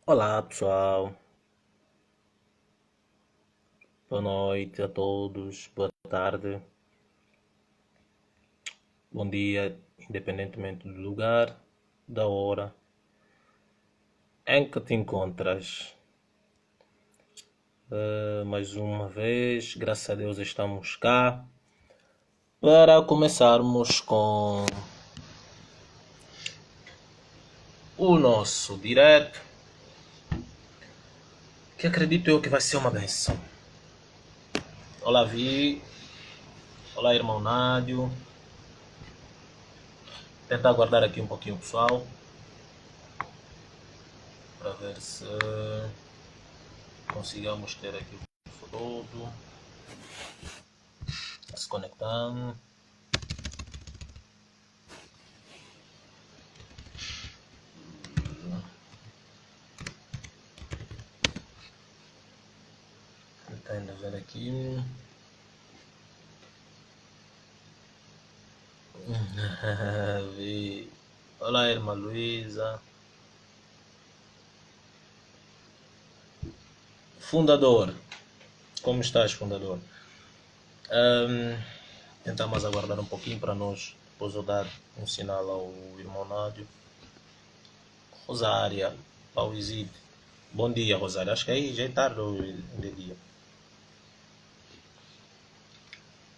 Olá pessoal, boa noite a todos, boa tarde, bom dia, independentemente do lugar, da hora em que te encontras. Mais uma vez, graças a Deus estamos cá para começarmos com o nosso direto, que acredito eu que vai ser uma benção. Olá Vi, olá irmão Nádio, tentar aguardar aqui um pouquinho pessoal, para ver se consigamos ter aqui o pessoal todo se conectando. Tentando ver aqui. Olá, irmã Luísa. Fundador. Como estás, fundador? Tentamos aguardar um pouquinho para nós depois eu dar um sinal ao irmão Nádio. Rosária, Pauizide. Bom dia, Rosária. Acho que aí já é tarde ou de dia.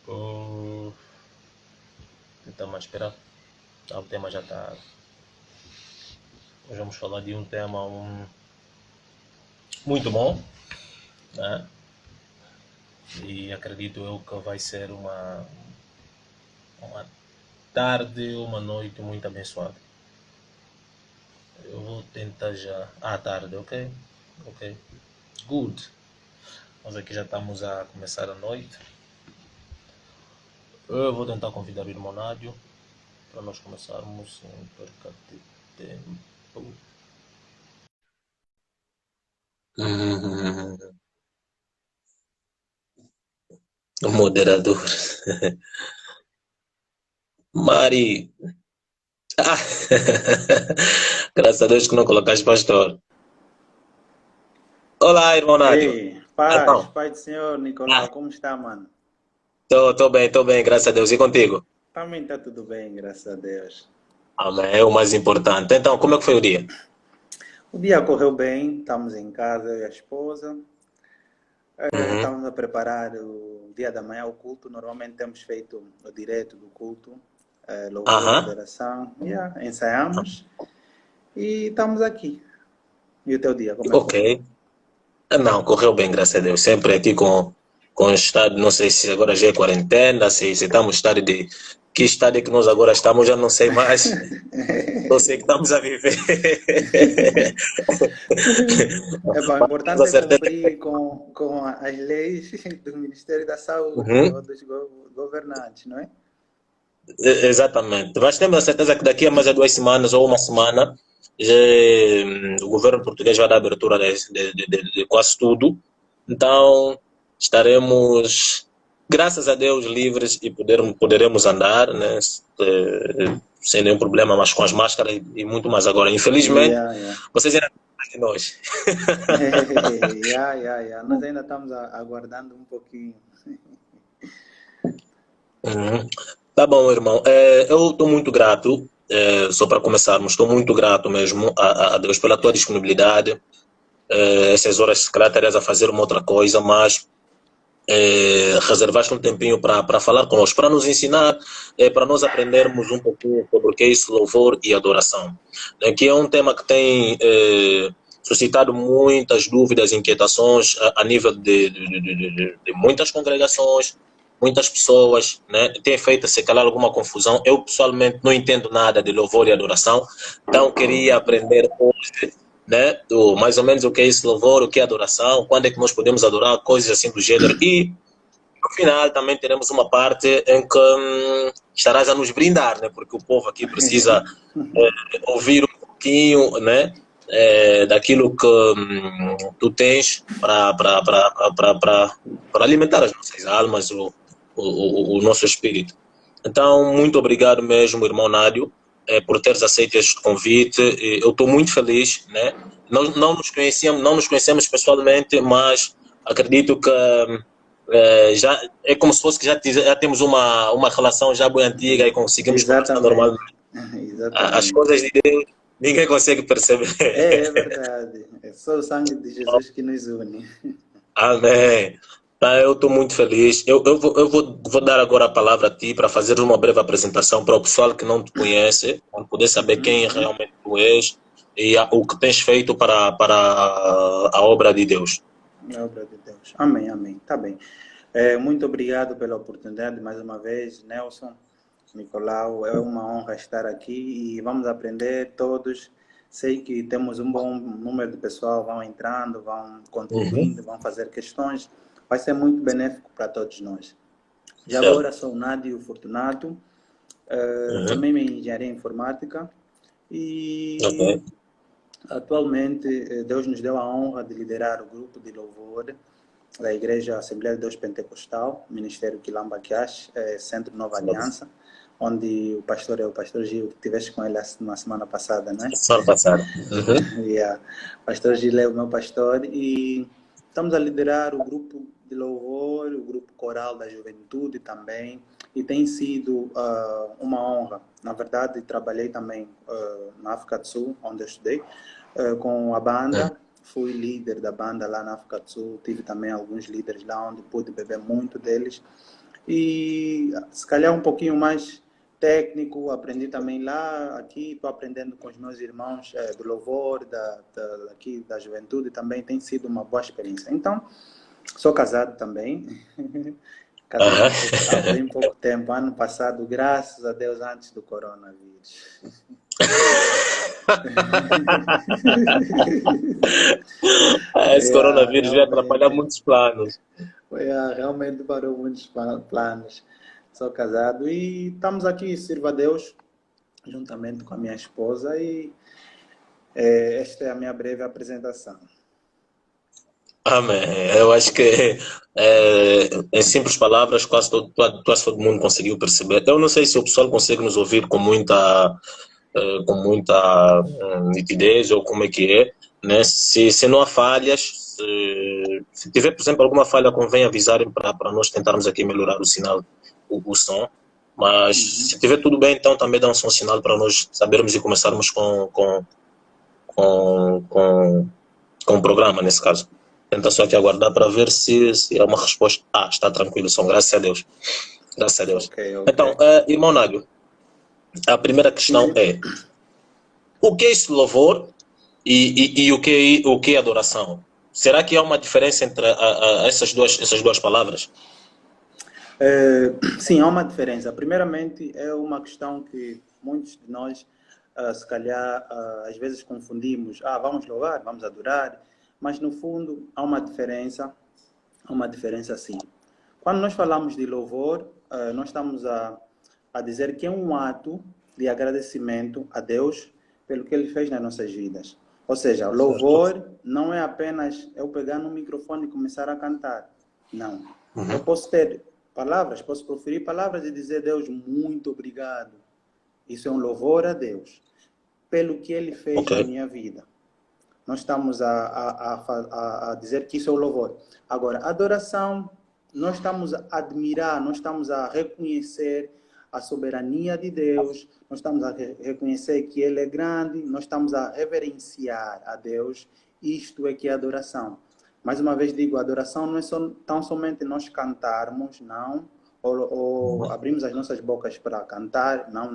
Uh, Tentamos esperar. O tema já está. Hoje vamos falar de um tema muito bom, né? E acredito eu que vai ser uma tarde, uma noite muito abençoada. Eu vou tentar já. Ah, tarde, ok? Ok. Good. Nós aqui já estamos a começar a noite. Eu vou tentar convidar o irmão Nádio para nós começarmos sem perca de tempo. Hum, o moderador. Mari. Ah, graças a Deus que não colocaste pastor. Olá, irmão Nádio. Ei, paz, Então, paz do Senhor, ah, Nicolau, como está, mano? tô bem, graças a Deus. E contigo? Também está tudo bem, graças a Deus. Amém, é o mais importante. Então, como é que foi o dia? O dia correu bem, estamos em casa, eu e a esposa. Uhum. Estamos a preparar o dia da manhã, o culto. Normalmente temos feito o direto do culto, louvor e Aham. adoração. Yeah, ensaiamos e estamos aqui. E o teu dia, como é que Ok. correu? Não, correu bem, graças a Deus. Sempre aqui com o estado, não sei se agora já é quarentena, se estamos em estado de. Que estado é que nós agora estamos, já não sei mais. Só sei que estamos a viver. O Mas temos a importante é certeza cumprir com as leis do Ministério da Saúde ou Uhum. dos governantes, não é? Exatamente. Mas temos a certeza que daqui a mais de 2 semanas ou uma semana, já, o governo português vai dar abertura de quase tudo. Então, estaremos, graças a Deus, livres e poderemos andar, né, sem nenhum problema, mas com as máscaras e muito mais agora. Infelizmente, Yeah, yeah. vocês ainda não mais de nós. Yeah, yeah, yeah. Nós ainda estamos aguardando um pouquinho. Uhum. Tá bom, irmão. Eu estou muito grato, só para começarmos, estou muito grato mesmo a Deus pela tua disponibilidade. Essas horas, se calhar, estarias a fazer uma outra coisa, mas reservaste um tempinho para falar conosco, para nos ensinar, para nós aprendermos um pouquinho sobre o que é isso, louvor e adoração. Que é um tema que tem suscitado muitas dúvidas e inquietações a nível de muitas congregações, muitas pessoas, né? Tem feito, se calhar, alguma confusão. Eu, pessoalmente, não entendo nada de louvor e adoração, então queria aprender hoje, né? Mais ou menos o que é esse louvor, o que é adoração, quando é que nós podemos adorar, coisas assim do gênero. E no final também teremos uma parte em que estarás a nos brindar, né? Porque o povo aqui precisa ouvir um pouquinho, né? Daquilo que tu tens para alimentar as nossas almas, o nosso espírito. Então, muito obrigado mesmo, irmão Nádio. por teres aceito este convite. Eu estou muito feliz, né? Não nos conhecemos pessoalmente, mas acredito que já é como se fosse que já temos uma relação já bem antiga e conseguimos conversar Exatamente. normalmente. As Exatamente. coisas de Deus ninguém consegue perceber. É verdade. É só o sangue de Jesus que nos une. Amém. Tá, eu estou muito feliz. Eu vou dar agora a palavra a ti para fazer uma breve apresentação para o pessoal que não te conhece, para poder saber quem Uhum. realmente tu és e o que tens feito para a obra de Deus. É obra de Deus. Amém, amém. Tá bem. Muito obrigado pela oportunidade mais uma vez, Nelson, Nicolau. É uma honra estar aqui e vamos aprender todos. Sei que temos um bom número de pessoal, vão entrando, vão Uhum. contribuindo, vão fazer questões. Vai ser muito benéfico para todos nós. Já Certo. agora sou o Nádio Fortunato, Uhum. formei-me em Engenharia Informática e Ok. atualmente Deus nos deu a honra de liderar o grupo de louvor da Igreja Assembleia de Deus Pentecostal, Ministério Quilamba Quiache, Centro Nova Aliança, onde o pastor é o pastor Gil, que tiveste com ele na semana passada, não é? Semana passada. Uhum. Yeah. Pastor Gil é o meu pastor e estamos a liderar o grupo de louvor, o grupo coral da juventude também, e tem sido uma honra. Na verdade, trabalhei também na África do Sul, onde eu estudei, com a banda. Fui líder da banda lá na África do Sul, tive também alguns líderes lá onde pude beber muito deles. E se calhar um pouquinho mais técnico, aprendi também lá, aqui estou aprendendo com os meus irmãos do louvor, aqui da juventude, também tem sido uma boa experiência. Então, sou casado também, casei há bem pouco tempo, ano passado, graças a Deus, antes do coronavírus. Esse coronavírus vai atrapalhar Realmente, muitos planos. realmente parou muitos planos. Sou casado e estamos aqui, sirva a Deus, juntamente com a minha esposa e esta é a minha breve apresentação. Amém. Eu acho que, em simples palavras, quase todo mundo conseguiu perceber. Eu não sei se o pessoal consegue nos ouvir com muita nitidez ou como é que é, né? Se não há falhas, se tiver, por exemplo, alguma falha, convém avisarem para nós tentarmos aqui melhorar o sinal, o som. Mas se tiver tudo bem, então também dá um sinal para nós sabermos e começarmos com o programa, nesse caso. Tenta só aqui aguardar para ver se é uma resposta. Está tranquilo, som, graças a Deus. Graças a Deus. Ok. Então, irmão Nádio, a primeira questão Sim. é: o que é esse louvor e o que é adoração? Será que há uma diferença entre essas duas palavras? Sim, há uma diferença. Primeiramente, é uma questão que muitos de nós, se calhar, às vezes confundimos. Vamos louvar, vamos adorar. Mas, no fundo, há uma diferença sim. Quando nós falamos de louvor, nós estamos a dizer que é um ato de agradecimento a Deus pelo que Ele fez nas nossas vidas. Ou seja, o louvor não é apenas eu pegar no microfone e começar a cantar. Não. Eu posso ter palavras, posso proferir palavras e dizer, Deus, muito obrigado. Isso é um louvor a Deus pelo que Ele fez na minha vida. Nós estamos a dizer que isso é o louvor. Agora, adoração, nós estamos a admirar, nós estamos a reconhecer a soberania de Deus, nós estamos a reconhecer que Ele é grande, nós estamos a reverenciar a Deus. Isto é que é adoração. Mais uma vez digo, a adoração não é tão somente nós cantarmos, não, ou abrimos as nossas bocas para cantar, não.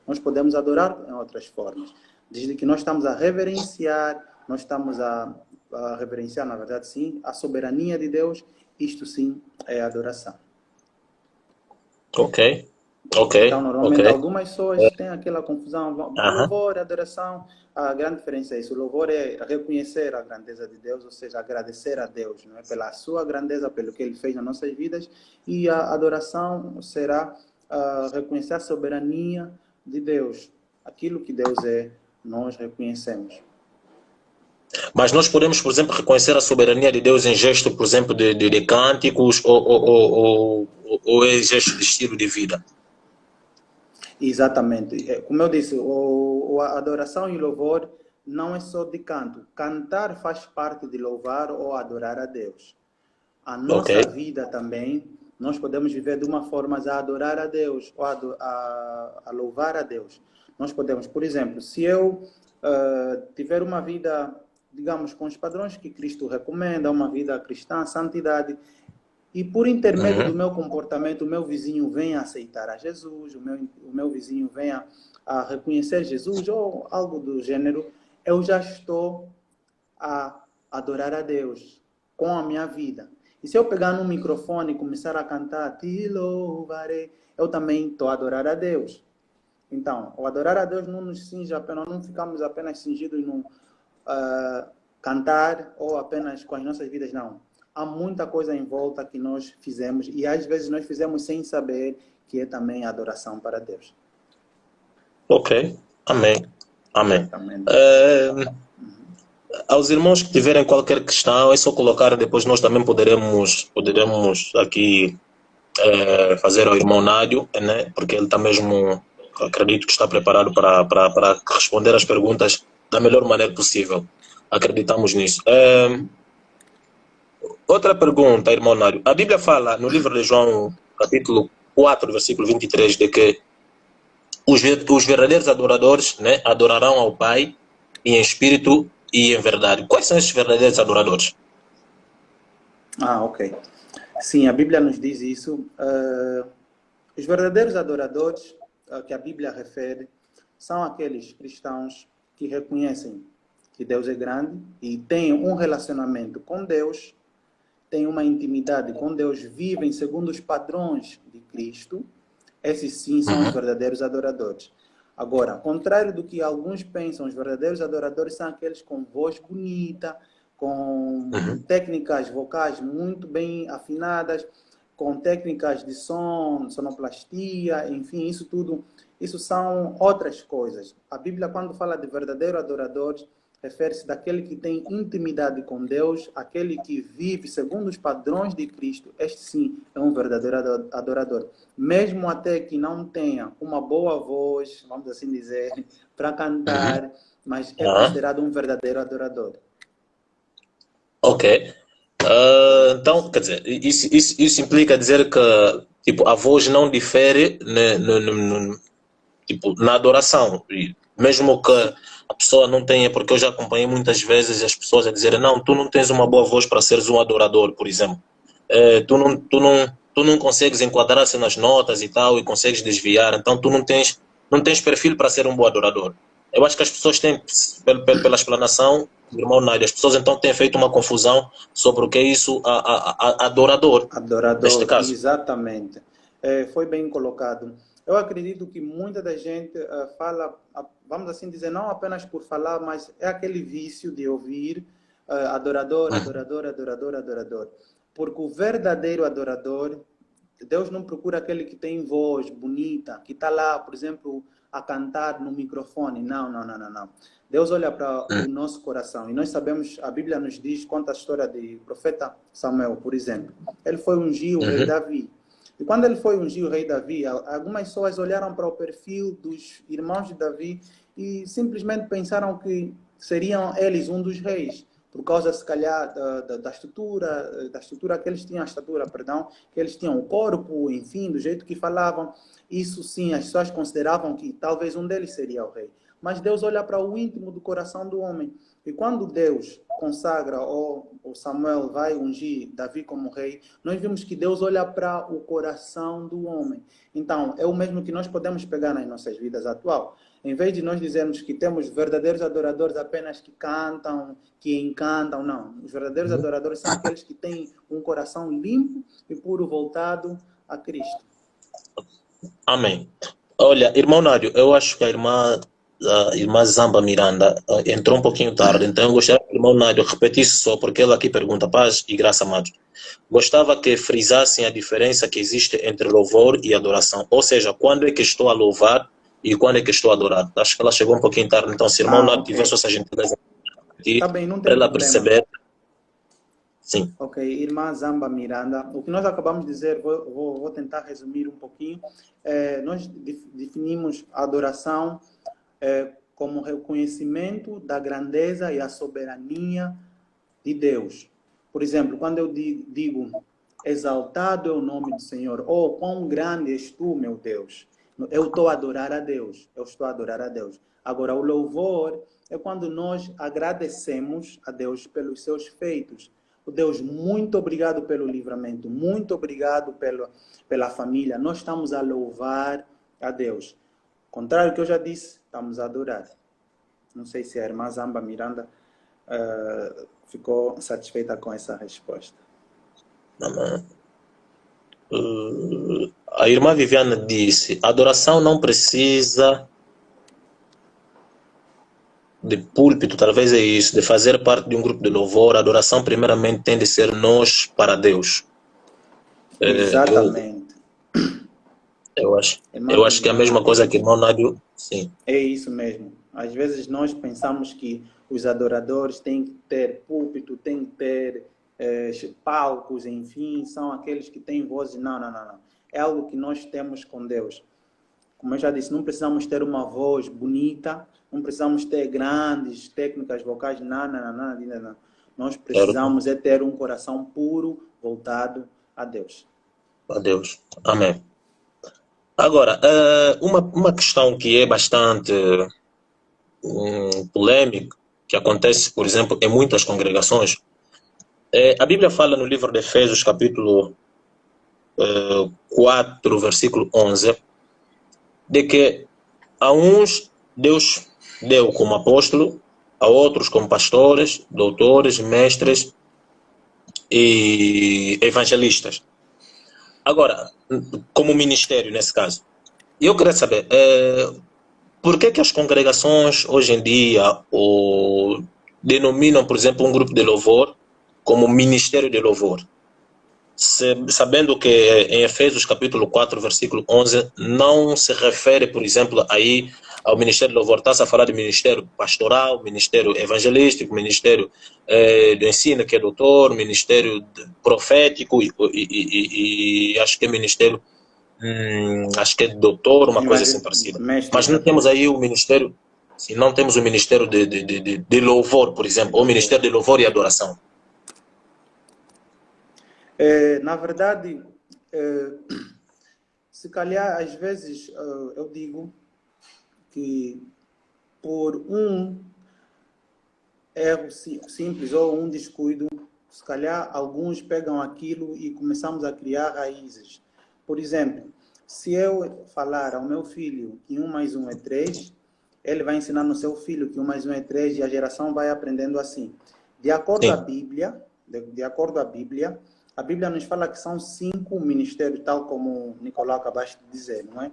Nós podemos adorar em outras formas. Desde que nós estamos a reverenciar, nós estamos a reverenciar, na verdade, sim, a soberania de Deus. Isto, sim, é adoração. Ok. Então, normalmente, algumas pessoas têm aquela confusão. Louvor, adoração, a grande diferença é isso. O louvor é reconhecer a grandeza de Deus, ou seja, agradecer a Deus, não é? Pela sua grandeza, pelo que Ele fez nas nossas vidas. E a adoração será reconhecer a soberania de Deus. Aquilo que Deus é, nós reconhecemos. Mas nós podemos, por exemplo, reconhecer a soberania de Deus em gesto, por exemplo, de cânticos ou em gesto de estilo de vida? Exatamente. Como eu disse, a adoração e o louvor não é só de canto. Cantar faz parte de louvar ou adorar a Deus. A Ok. nossa vida também, nós podemos viver de uma forma a adorar a Deus ou a louvar a Deus. Nós podemos, por exemplo, se eu tiver uma vida, digamos, com os padrões que Cristo recomenda, uma vida cristã, santidade, e por intermédio do Uhum. meu comportamento, o meu vizinho venha a aceitar a Jesus, o meu vizinho venha a reconhecer Jesus ou algo do gênero, eu já estou a adorar a Deus com a minha vida. E se eu pegar no microfone e começar a cantar, te louvarei, eu também estou a adorar a Deus. Então, o adorar a Deus não nos cinge apenas, não ficamos apenas cingidos no cantar ou apenas com as nossas vidas, não. Há muita coisa em volta que nós fizemos e às vezes nós fizemos sem saber que é também adoração para Deus. Ok. Amém. Amém. Exatamente. Aos irmãos que tiverem qualquer questão, é só colocar, depois nós também poderemos aqui fazer ao irmão Nádio, né? Porque ele está mesmo, acredito que está preparado para responder as perguntas da melhor maneira possível. Acreditamos nisso. Outra pergunta, irmão Nádio. A Bíblia fala no livro de João, capítulo 4, versículo 23, de que os verdadeiros adoradores, né, adorarão ao Pai em espírito e em verdade. Quais são esses verdadeiros adoradores? Ok. Sim, a Bíblia nos diz isso. Os verdadeiros adoradores que a Bíblia refere são aqueles cristãos que reconhecem que Deus é grande e têm um relacionamento com Deus, têm uma intimidade com Deus, vivem segundo os padrões de Cristo. Esses sim são os verdadeiros adoradores. Agora, ao contrário do que alguns pensam, os verdadeiros adoradores são aqueles com voz bonita, com técnicas vocais muito bem afinadas, com técnicas de som, sonoplastia, enfim, isso tudo, isso são outras coisas. A Bíblia, quando fala de verdadeiro adoradores, refere-se daquele que tem intimidade com Deus, aquele que vive segundo os padrões de Cristo. Este sim é um verdadeiro adorador. Mesmo até que não tenha uma boa voz, vamos assim dizer, para cantar, mas é considerado um verdadeiro adorador. Ok. Então, quer dizer, isso implica dizer que tipo, a voz não difere tipo, na adoração. E mesmo que a pessoa não tenha, porque eu já acompanhei muitas vezes as pessoas a dizerem não, tu não tens uma boa voz para seres um adorador, por exemplo. Tu não consegues enquadrar-se nas notas e tal, e consegues desviar, então tu não tens perfil para ser um bom adorador. Eu acho que as pessoas têm, pela explanação do irmão Nádia, as pessoas então têm feito uma confusão sobre o que é isso, adorador, neste Adorador, caso. exatamente. Foi bem colocado. Eu acredito que muita da gente fala, vamos assim dizer, não apenas por falar, mas é aquele vício de ouvir adorador, adorador, adorador, adorador. Porque o verdadeiro adorador, Deus não procura aquele que tem voz bonita, que está lá, por exemplo, a cantar no microfone. Não, não, não, não, não. Deus olha para o nosso coração. E nós sabemos, a Bíblia nos diz, conta a história do profeta Samuel, por exemplo. Ele foi ungir o rei Davi. E quando ele foi ungir o rei Davi, algumas pessoas olharam para o perfil dos irmãos de Davi e simplesmente pensaram que seriam eles um dos reis, por causa, se calhar, da estatura que eles tinham, que eles tinham o corpo, enfim, do jeito que falavam. Isso sim, as pessoas consideravam que talvez um deles seria o rei. Mas Deus olha para o íntimo do coração do homem. E quando Deus consagra, ou Samuel vai ungir Davi como rei, nós vimos que Deus olha para o coração do homem. Então, é o mesmo que nós podemos pegar nas nossas vidas atual. Em vez de nós dizermos que temos verdadeiros adoradores apenas que cantam, que encantam, não. Os verdadeiros adoradores são aqueles que têm um coração limpo e puro voltado a Cristo. Amém. Olha, irmão Nádio, eu acho que a irmã Zamba Miranda entrou um pouquinho tarde, então eu gostaria que o irmão Nádio repetisse só, porque ele aqui pergunta paz e graça, amados. Gostava que frisassem a diferença que existe entre louvor e adoração, ou seja, quando é que estou a louvar e quando é que estou a adorar. Acho que ela chegou um pouquinho tarde, então se o irmão Nádio Ok. tivesse essa gentileza Tá bem, não para tem ela problema. perceber. Sim. Ok, irmã Zamba Miranda, o que nós acabamos de dizer, vou tentar resumir um pouquinho. Nós definimos a adoração como reconhecimento da grandeza e a soberania de Deus. Por exemplo, quando eu digo exaltado é o nome do Senhor, ou quão grande és tu, meu Deus, eu estou a adorar a Deus, eu estou a adorar a Deus. Agora, o louvor é quando nós agradecemos a Deus pelos seus feitos. O Deus, muito obrigado pelo livramento, muito obrigado pela família. Nós estamos a louvar a Deus. Contrário do que eu já disse, estamos a adorar. Não sei se a irmã Zamba Miranda ficou satisfeita com essa resposta. Amém. A irmã Viviana disse: adoração não precisa de púlpito, talvez é isso, de fazer parte de um grupo de louvor. A adoração, primeiramente, tem de ser nós para Deus. Exatamente. Eu acho que é a mesma coisa que irmão Nádio. Sim. É isso mesmo. Às vezes nós pensamos que os adoradores têm que ter púlpito, têm que ter palcos, enfim, são aqueles que têm vozes. Não, não, não, não. É algo que nós temos com Deus. Como eu já disse, não precisamos ter uma voz bonita, não precisamos ter grandes técnicas vocais, não, não, não, não, não. Nós precisamos é ter um coração puro, voltado a Deus. A Deus. Amém. Agora, uma questão que é bastante polêmica, que acontece, por exemplo, em muitas congregações, a Bíblia fala no livro de Efésios, capítulo 4, versículo 11, de que a uns Deus deu como apóstolo, a outros como pastores, doutores, mestres e evangelistas. Agora, como ministério nesse caso. Eu queria saber, por que as congregações hoje em dia denominam, por exemplo, um grupo de louvor como ministério de louvor? Sabendo que em Efésios capítulo 4, versículo 11, não se refere, por exemplo, aí ao ministério de louvor. Está-se a falar de ministério pastoral, ministério evangelístico, ministério do ensino, que é doutor, ministério profético e acho que é ministério, acho que é doutor, uma coisa assim parecida. Mas não temos aí o ministério, se não temos o ministério de louvor, por exemplo, ou ministério de louvor e adoração. Na verdade, se calhar, às vezes, eu digo que por um erro simples ou um descuido, se calhar alguns pegam aquilo e começamos a criar raízes. Por exemplo, se eu falar ao meu filho que 1 mais 1 é 3, ele vai ensinar no seu filho que 1 mais 1 é 3 e a geração vai aprendendo assim. De acordo à Bíblia, a Bíblia nos fala que são 5 ministérios, tal como o Nicolau acabaste de dizer, não é?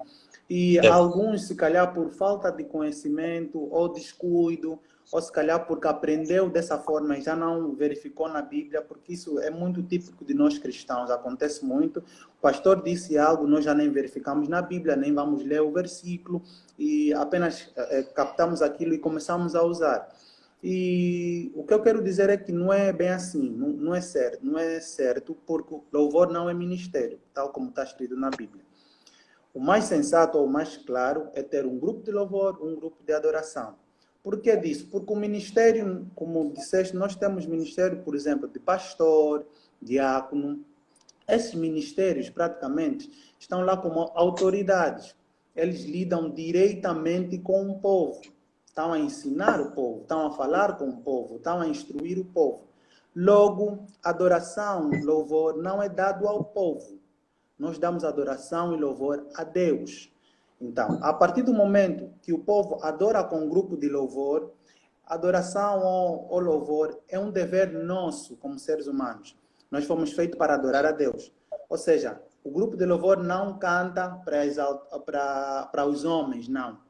E alguns, se calhar, por falta de conhecimento ou descuido, ou se calhar porque aprendeu dessa forma e já não verificou na Bíblia, porque isso é muito típico de nós cristãos, acontece muito. O pastor disse algo, nós já nem verificamos na Bíblia, nem vamos ler o versículo, e apenas captamos aquilo e começamos a usar. E o que eu quero dizer é que não é bem assim, não é certo, porque o louvor não é ministério, tal como está escrito na Bíblia. O mais sensato ou o mais claro é ter um grupo de louvor, um grupo de adoração. Por que disso? Porque o ministério, como disseste, nós temos ministério, por exemplo, de pastor, diácono. Esses ministérios, praticamente, estão lá como autoridades. Eles lidam diretamente com o povo. Estão a ensinar o povo, estão a falar com o povo, estão a instruir o povo. Logo, adoração, louvor, não é dado ao povo. Nós damos adoração e louvor a Deus. Então, a partir do momento que o povo adora com um grupo de louvor, adoração ou louvor é um dever nosso como seres humanos. Nós fomos feitos para adorar a Deus. Ou seja, o grupo de louvor não canta para os homens, não.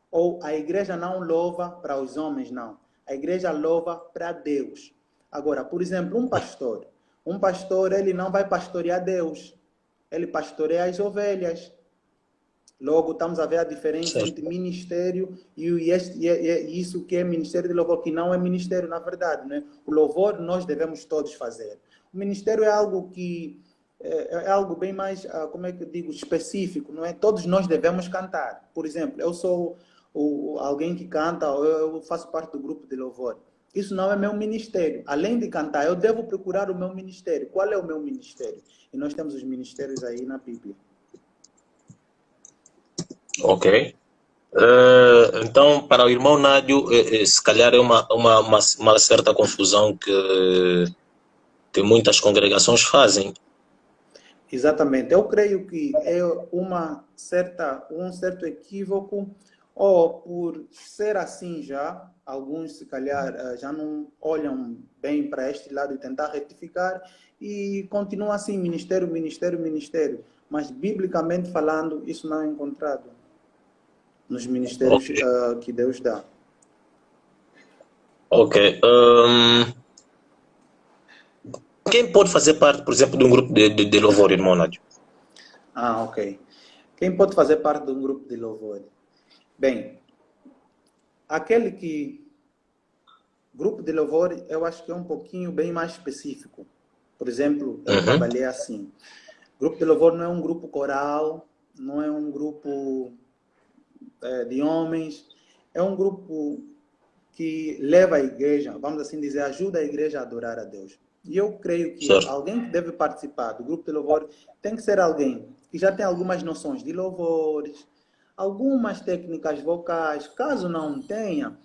Ou a igreja não louva para os homens, não. A igreja louva para Deus. Agora, por exemplo, um pastor, ele não vai pastorear Deus. Ele pastoreia as ovelhas. Logo, estamos a ver a diferença certo. entre ministério e isso que é ministério de louvor, que não é ministério, na verdade. Né? O louvor nós devemos todos fazer. O ministério é algo que é algo bem mais, como é que eu digo, específico, não é? Todos nós devemos cantar. Por exemplo, eu sou alguém que canta, ou eu faço parte do grupo de louvor. Isso não é meu ministério. Além de cantar, eu devo procurar o meu ministério. Qual é o meu ministério? E nós temos os ministérios aí na Bíblia. Ok. Então, para o irmão Nádio, se calhar é uma certa confusão que muitas congregações fazem. Exatamente. Eu creio que é um certo equívoco, ou por ser assim já, alguns se calhar já não olham bem para este lado e tentar retificar, e continua assim, ministério, ministério, ministério. Mas, biblicamente falando, isso não é encontrado nos ministérios Ok. que Deus dá. Ok. Quem pode fazer parte, por exemplo, de um grupo de louvor, irmão Nádio? Ok. Quem pode fazer parte de um grupo de louvor? Bem, aquele que... Grupo de louvor, eu acho que é um pouquinho bem mais específico. Por exemplo, eu Uhum. trabalhei assim. Grupo de louvor não é um grupo coral, não é um grupo de homens, é um grupo que leva a igreja, vamos assim dizer, ajuda a igreja a adorar a Deus. E eu creio que Certo. alguém que deve participar do grupo de louvor tem que ser alguém que já tem algumas noções de louvores, algumas técnicas vocais. Caso não tenha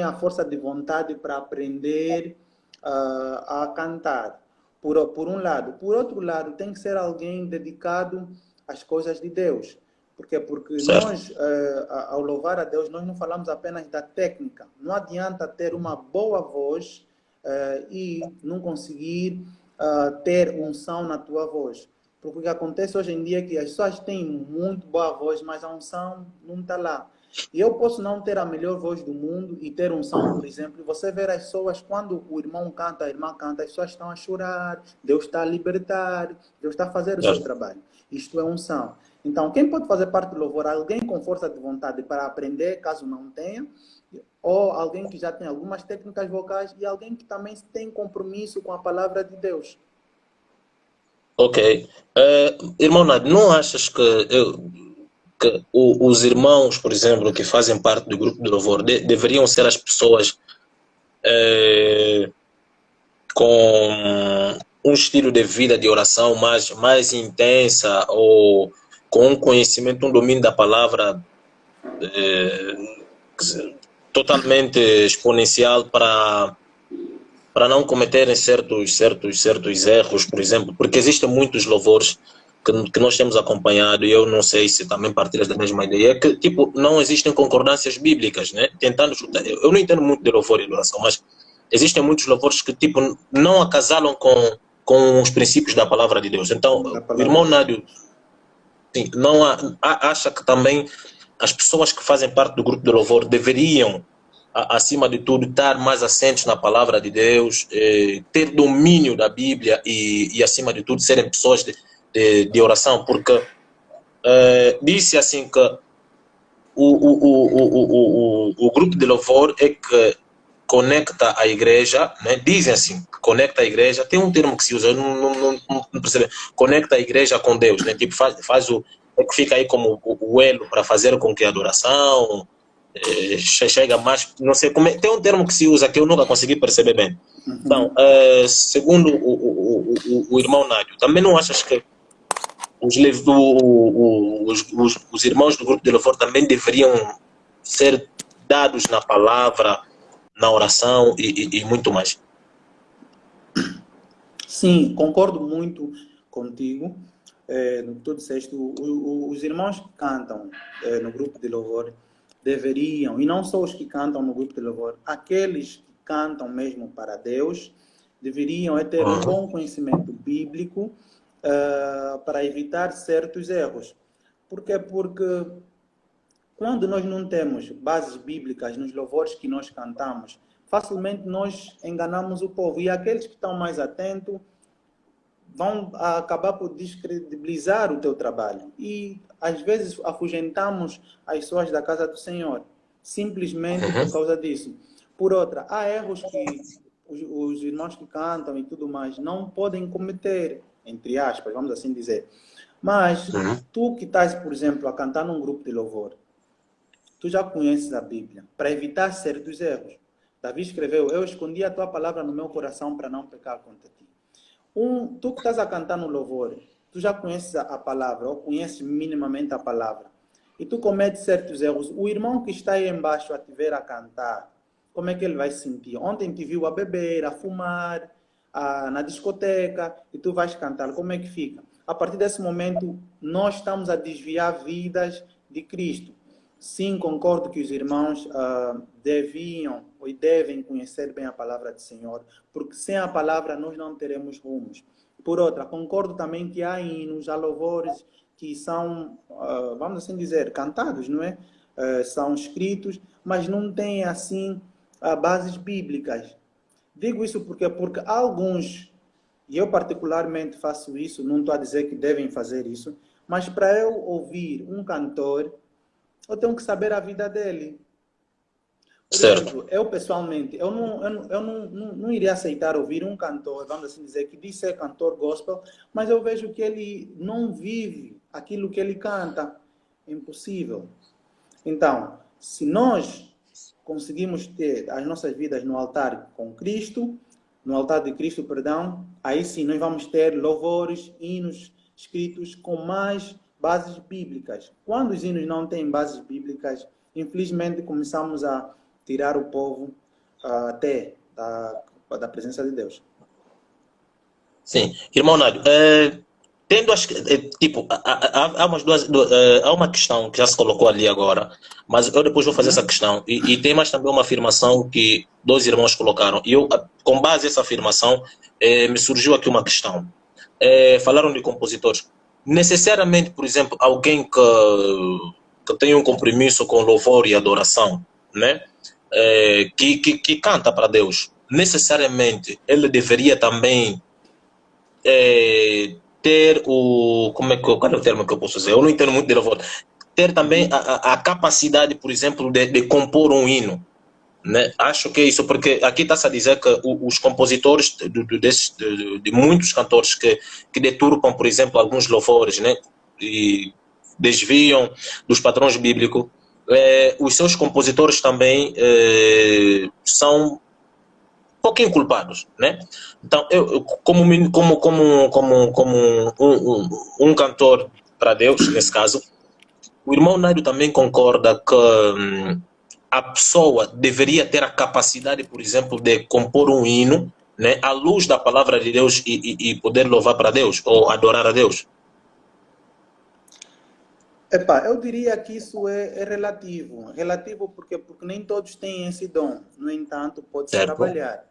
a força de vontade para aprender a cantar, por um lado. Por outro lado, tem que ser alguém dedicado às coisas de Deus. Por quê? Porque Certo. nós, ao louvar a Deus, nós não falamos apenas da técnica. Não adianta ter uma boa voz e não conseguir ter unção na tua voz. Porque o que acontece hoje em dia é que as pessoas têm muito boa voz, mas a unção não está lá. E eu posso não ter a melhor voz do mundo e ter unção, por exemplo. Você vê as pessoas, quando o irmão canta, a irmã canta, as pessoas estão a chorar, Deus está a libertar, Deus está a fazer o seu Certo. trabalho. Isto é unção. Então, quem pode fazer parte do louvor? Alguém com força de vontade para aprender, caso não tenha, ou alguém que já tem algumas técnicas vocais e alguém que também tem compromisso com a palavra de Deus. Ok. Irmão Nádio, não achas que os irmãos, por exemplo, que fazem parte do grupo de louvor, deveriam ser as pessoas com um estilo de vida de oração mais intensa, ou com um conhecimento, um domínio da palavra totalmente exponencial para não cometerem certos erros, por exemplo, porque existem muitos louvores que nós temos acompanhado, e eu não sei se também partilhas da mesma ideia, que tipo, não existem concordâncias bíblicas, né? Tentando chutar. Eu não entendo muito de louvor e de oração, mas existem muitos louvores que tipo, não acasalam com os princípios da palavra de Deus. Então, Da o palavra irmão de Nádio, Deus. sim, não acha que também as pessoas que fazem parte do grupo de louvor deveriam, acima de tudo, estar mais assentes na palavra de Deus, ter domínio da Bíblia e, acima de tudo, serem pessoas de oração, porque disse assim que o grupo de louvor é que conecta a igreja, né? Dizem assim, conecta a igreja, tem um termo que se usa, eu não percebo, conecta a igreja com Deus, né? Tipo, faz é que fica aí como o elo para fazer com que a adoração chega mais, não sei como é, tem um termo que se usa que eu nunca consegui perceber bem. Então, segundo o irmão Nádio, também não achas que os irmãos do grupo de louvor também deveriam ser dados na palavra, na oração e muito mais? Sim, concordo muito contigo no que tu disseste. Os irmãos que cantam no grupo de louvor deveriam, e não só os que cantam no grupo de louvor, aqueles que cantam mesmo para Deus, deveriam ter um bom conhecimento bíblico para evitar certos erros. Por quê? Porque quando nós não temos bases bíblicas nos louvores que nós cantamos, facilmente nós enganamos o povo. E aqueles que estão mais atentos vão acabar por descredibilizar o teu trabalho. E às vezes afugentamos as pessoas da casa do Senhor, simplesmente Uhum. por causa disso. Por outra, há erros que os irmãos que cantam e tudo mais não podem cometer, entre aspas, vamos assim dizer. Mas Uhum. tu que estás, por exemplo, a cantar num grupo de louvor, tu já conheces a Bíblia, para evitar certos erros. Davi escreveu: Eu escondi a tua palavra no meu coração para não pecar contra ti. Tu que estás a cantar no louvor, tu já conheces a palavra, ou conheces minimamente a palavra, e tu cometes certos erros. O irmão que está aí embaixo a te ver a cantar, como é que ele vai se sentir? Ontem te viu a beber, a fumar, na discoteca, e tu vais cantar, como é que fica? A partir desse momento, nós estamos a desviar vidas de Cristo. Sim, concordo que os irmãos deviam e devem conhecer bem a palavra do Senhor, porque sem a palavra nós não teremos rumos. Por outra, concordo também que há hinos, há louvores que são, vamos assim dizer, cantados, não é? São escritos, mas não têm assim bases bíblicas. Digo isso porque alguns, e eu particularmente faço isso, não estou a dizer que devem fazer isso, mas para eu ouvir um cantor, eu tenho que saber a vida dele. Por Certo. exemplo, eu pessoalmente, eu não iria aceitar ouvir um cantor, vamos assim dizer, que diz ser cantor gospel, mas eu vejo que ele não vive aquilo que ele canta. É impossível. Então, se nós conseguimos ter as nossas vidas no altar com Cristo, no altar de Cristo, perdão, aí sim nós vamos ter louvores, hinos escritos com mais bases bíblicas. Quando os hinos não têm bases bíblicas, infelizmente começamos a tirar o povo até da presença de Deus. Sim. Irmão Nádio, tendo tipo, há umas há uma questão que já se colocou ali agora, mas eu depois vou fazer essa Uhum. questão. E tem mais também uma afirmação que dois irmãos colocaram. E eu, com base nessa afirmação, me surgiu aqui uma questão. Falaram de compositores. Necessariamente, por exemplo, alguém que tem um compromisso com louvor e adoração, né? Que canta para Deus, necessariamente ele deveria também ter o. Como é que, qual é o termo que eu posso dizer? Eu não entendo muito de louvor. Ter também Uhum. a capacidade, por exemplo, de compor um hino. Né? Acho que é isso, porque aqui está-se a dizer que os compositores de muitos cantores que deturpam, por exemplo, alguns louvores, né? E desviam dos padrões bíblicos, os seus compositores também são pouquinho culpados, né? Então, eu como um cantor para Deus, nesse caso, o irmão Nádio também concorda que a pessoa deveria ter a capacidade, por exemplo, de compor um hino, né, à luz da palavra de Deus e poder louvar para Deus ou adorar a Deus. Epá, eu diria que isso é relativo. Relativo porque nem todos têm esse dom. No entanto, pode-se Certo? trabalhar.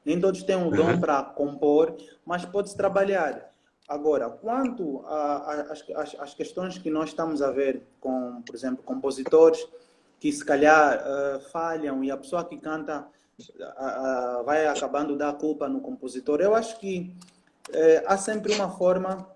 Nem todos têm o dom Uhum. para compor, mas pode-se trabalhar. Agora, quanto às questões que nós estamos a ver com, por exemplo, compositores que se calhar falham e a pessoa que canta vai acabando dar culpa no compositor, eu acho que há sempre uma forma,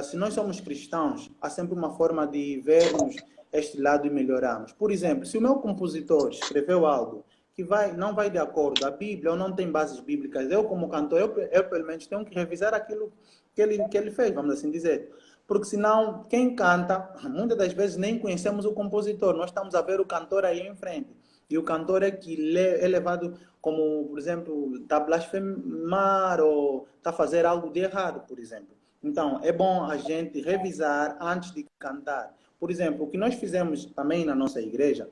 se nós somos cristãos, há sempre uma forma de vermos este lado e melhorarmos. Por exemplo, se o meu compositor escreveu algo que não vai de acordo com a Bíblia ou não tem bases bíblicas, eu como cantor, eu pelo menos tenho que revisar aquilo que ele fez, vamos assim dizer. Porque senão, quem canta, muitas das vezes nem conhecemos o compositor, nós estamos a ver o cantor aí em frente. E o cantor é que é levado como, por exemplo, está a blasfemar ou está a fazer algo de errado, por exemplo. Então, é bom a gente revisar antes de cantar. Por exemplo, o que nós fizemos também na nossa igreja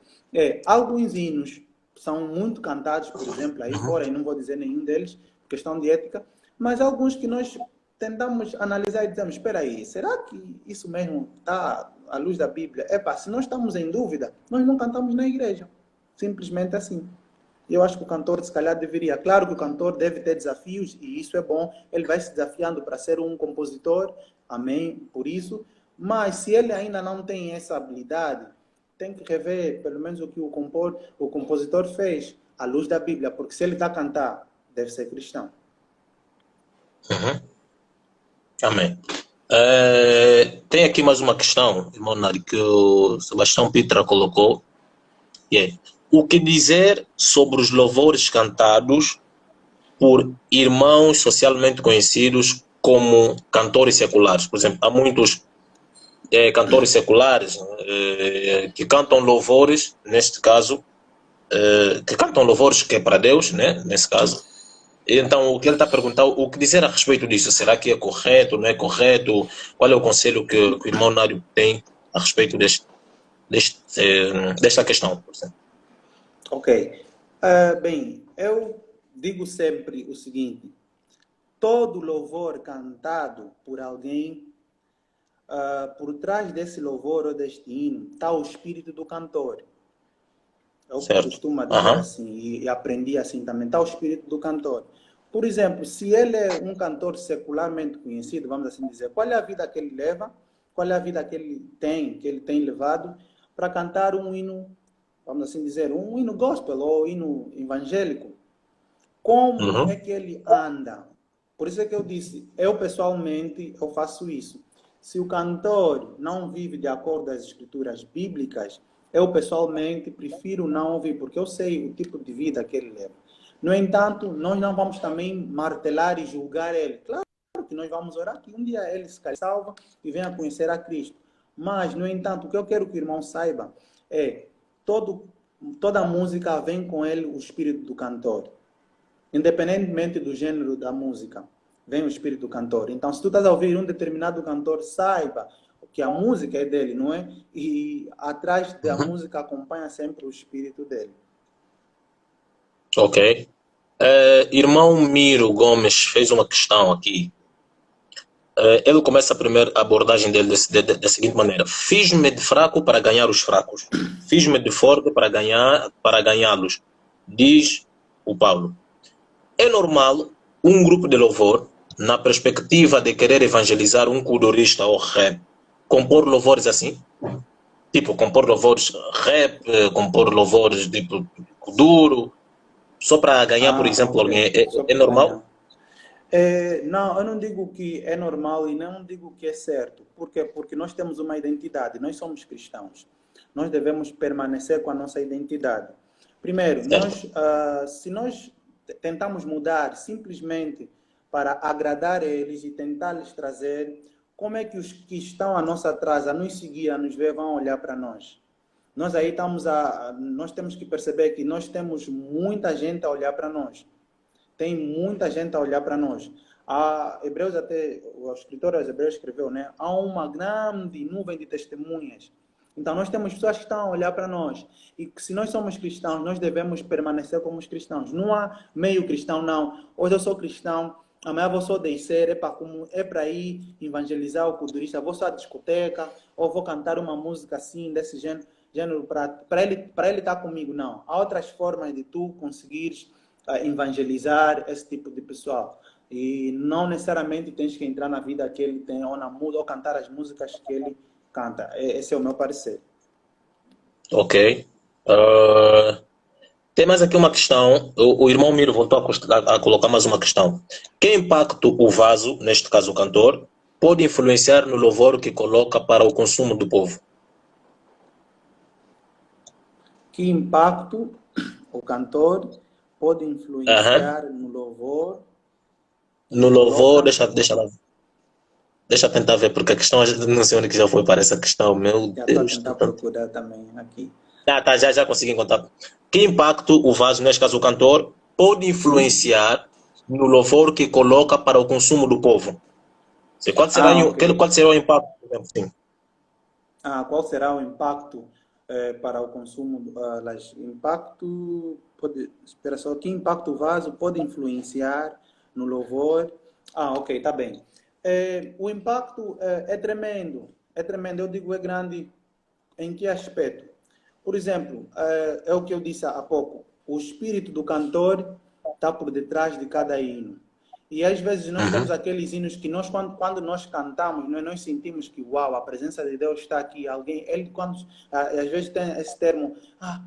alguns hinos são muito cantados, por exemplo, aí fora, e não vou dizer nenhum deles, questão de ética, mas alguns que nós tentamos analisar e dizemos, espera aí, será que isso mesmo está à luz da Bíblia? Epá, se nós estamos em dúvida, nós não cantamos na igreja. Simplesmente assim. E eu acho que o cantor, se calhar, deveria. Claro que o cantor deve ter desafios, e isso é bom. Ele vai se desafiando para ser um compositor, amém, por isso. Mas se ele ainda não tem essa habilidade, tem que rever, pelo menos, o que o compositor fez, à luz da Bíblia, porque se ele está a cantar, deve ser cristão. Uhum. Amém. Tem aqui mais uma questão, irmão Nari, que o Sebastião Pitra colocou. Que é, o que dizer sobre os louvores cantados por irmãos socialmente conhecidos como cantores seculares? Por exemplo, há muitos cantores seculares que cantam louvores, neste caso, que cantam louvores que é para Deus, né? Nesse caso. Então, o que ele está perguntando, o que dizer a respeito disso? Será que é correto, não é correto? Qual é o conselho que o irmão Nário tem a respeito desta questão, por exemplo? Ok. Bem, eu digo sempre o seguinte: todo louvor cantado por alguém, por trás desse louvor ou deste hino, está o espírito do cantor. Eu Certo. costumo dizer Aham. assim, e aprendi assim também, está o espírito do cantor. Por exemplo, se ele é um cantor secularmente conhecido, vamos assim dizer, qual é a vida que ele leva, qual é a vida que ele tem levado para cantar um hino, vamos assim dizer, um hino gospel ou hino evangélico? Como é Uhum. que ele anda? Por isso é que eu disse, eu pessoalmente eu faço isso. Se o cantor não vive de acordo às escrituras bíblicas, eu pessoalmente prefiro não ouvir, porque eu sei o tipo de vida que ele leva. No entanto, nós não vamos também martelar e julgar ele. Claro que nós vamos orar que um dia ele se salva e venha conhecer a Cristo. Mas, no entanto, o que eu quero que o irmão saiba é toda música vem com ele o espírito do cantor. Independentemente do gênero da música, vem o espírito do cantor. Então, se tu estás a ouvir um determinado cantor, saiba que a música é dele, não é? E atrás da Uhum. música acompanha sempre o espírito dele. Ok. Irmão Miro Gomes fez uma questão aqui. Ele começa a primeira abordagem dele da seguinte maneira: fiz-me de fraco para ganhar os fracos, fiz-me de forte para ganhá-los, diz o Paulo. É normal um grupo de louvor, na perspectiva de querer evangelizar um kudurista ou rap, compor louvores assim? Tipo, compor louvores rap, compor louvores tipo kuduro, só para ganhar, por Ah, exemplo, alguém. ok. É, Só é para normal? ganhar. Não, eu não digo que é normal e não digo que é certo. Por quê? Porque nós temos uma identidade, nós somos cristãos. Nós devemos permanecer com a nossa identidade. Primeiro, Certo. se nós tentamos mudar simplesmente para agradar eles e tentar lhes trazer, como é que os que estão a nossa atrás, a nos seguir, a nos ver, vão olhar para nós? Nós temos que perceber que nós temos muita gente a olhar para nós. Tem muita gente a olhar para nós. Hebreus até, o escritor aos Hebreus escreveu, né? Há uma grande nuvem de testemunhas. Então nós temos pessoas que estão a olhar para nós. E que se nós somos cristãos, nós devemos permanecer como os cristãos. Não há meio cristão, não. Hoje eu sou cristão, amanhã vou só descer, é para ir evangelizar o culturista, vou só à discoteca, ou vou cantar uma música assim, desse gênero para ele estar comigo. Não. Há outras formas de tu conseguires evangelizar esse tipo de pessoal. E não necessariamente tens que entrar na vida que ele tem, ou na música, ou cantar as músicas que ele canta. Esse é o meu parecer. Ok. Ah, tem mais aqui uma questão. O irmão Miro voltou a colocar mais uma questão. Que impacto o vaso, neste caso o cantor, pode influenciar no louvor que coloca para o consumo do povo? Que impacto o cantor pode Aham. influenciar no louvor que No louvor, coloca? deixa eu tentar ver, porque a questão a gente não sei onde que já foi para essa questão. Meu Já estou a Deus, tentar tanto. procurar também aqui. Tá, já consegui encontrar. Que impacto o vaso, neste caso o cantor, pode Sim. influenciar no louvor que coloca para o consumo do povo? Ok. Qual será o impacto? Por exemplo? Sim. Qual será o impacto para o consumo? Espera só, que impacto o vaso pode influenciar no louvor? Ok, tá bem. O impacto é tremendo, é tremendo. Eu digo é grande em que aspecto? Por exemplo, é o que eu disse há pouco. O espírito do cantor está por detrás de cada hino. E às vezes nós temos Uhum. aqueles hinos que quando nós cantamos, nós sentimos que, uau, a presença de Deus está aqui. Às vezes tem esse termo,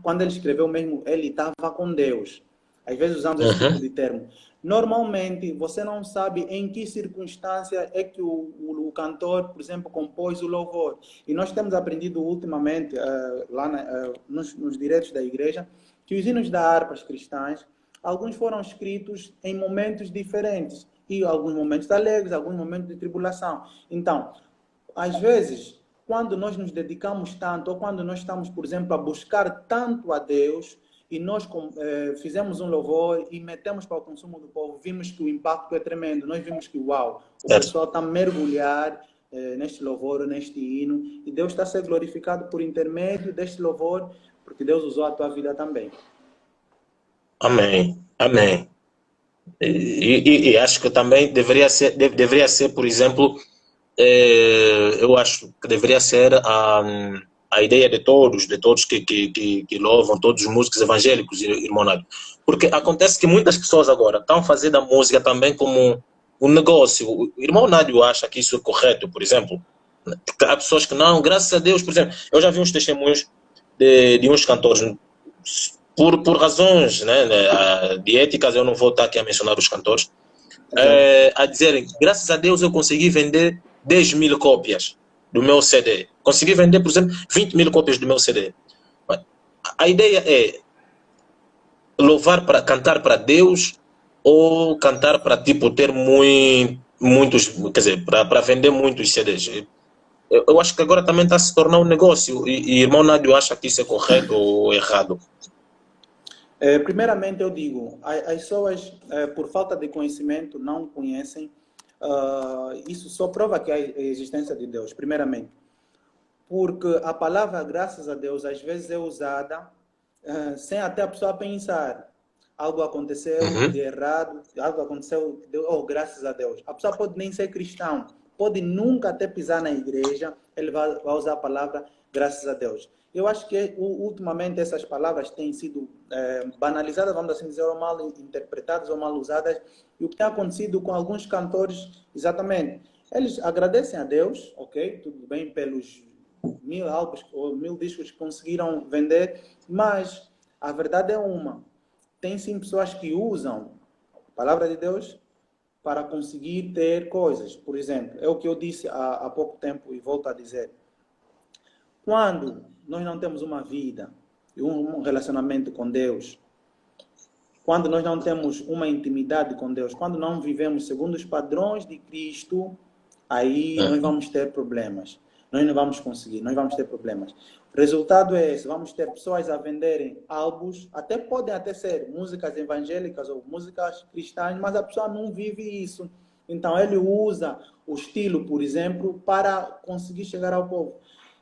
quando ele escreveu mesmo, ele estava com Deus. Às vezes usamos esse tipo Uhum. de termo. Normalmente, você não sabe em que circunstância é que o cantor, por exemplo, compôs o louvor. E nós temos aprendido ultimamente, nos diretos da igreja, que os hinos da harpas cristãs, alguns foram escritos em momentos diferentes. E alguns momentos alegres, alguns momentos de tribulação. Então, às vezes, quando nós nos dedicamos tanto, ou quando nós estamos, por exemplo, a buscar tanto a Deus, e nós fizemos um louvor e metemos para o consumo do povo, vimos que o impacto é tremendo. Nós vimos que, uau, o Certo. pessoal está a mergulhar neste louvor, neste hino, e Deus está a ser glorificado por intermédio deste louvor, porque Deus usou a tua vida também. Amém. Amém. E acho que também deveria ser, por exemplo, eu acho que deveria ser a ideia de todos que louvam, todos os músicos evangélicos, irmão Nádio. Porque acontece que muitas pessoas agora estão fazendo a música também como um negócio. O irmão Nádio acha que isso é correto, por exemplo. Há pessoas que não, graças a Deus, por exemplo, eu já vi uns testemunhos de uns cantores, por razões, de éticas, eu não vou estar aqui a mencionar os cantores, Exato. a dizerem, graças a Deus eu consegui vender 10.000 cópias do meu CD. Consegui vender, por exemplo, 20.000 cópias do meu CD. A ideia é louvar para cantar para Deus ou cantar para tipo ter muitos, quer dizer, para vender muitos CDs. Eu acho que agora também está a se tornar um negócio. E irmão Nádio acha que isso é correto ou errado? Primeiramente, eu digo, as pessoas, por falta de conhecimento, não conhecem. Isso só prova que há a existência de Deus, primeiramente. Porque a palavra graças a Deus, às vezes é usada sem até a pessoa pensar. Algo aconteceu de Uhum. errado, algo aconteceu, oh, graças a Deus. A pessoa pode nem ser cristão, pode nunca até pisar na igreja, ele vai usar a palavra graças a Deus. Eu acho que ultimamente essas palavras têm sido banalizadas, vamos assim dizer, ou mal interpretadas ou mal usadas. E o que tem acontecido com alguns cantores, exatamente, eles agradecem a Deus, ok, tudo bem, pelos 1.000 álbuns ou 1.000 discos que conseguiram vender, mas a verdade é uma. Tem sim pessoas que usam a palavra de Deus para conseguir ter coisas. Por exemplo, é o que eu disse há pouco tempo e volto a dizer. Quando nós não temos uma vida e um relacionamento com Deus, quando nós não temos uma intimidade com Deus, quando não vivemos segundo os padrões de Cristo, aí nós vamos ter problemas. Nós não vamos conseguir, nós vamos ter problemas. O resultado é esse, vamos ter pessoas a venderem álbuns, podem até ser músicas evangélicas ou músicas cristãs, mas a pessoa não vive isso. Então ele usa o estilo, por exemplo, para conseguir chegar ao povo.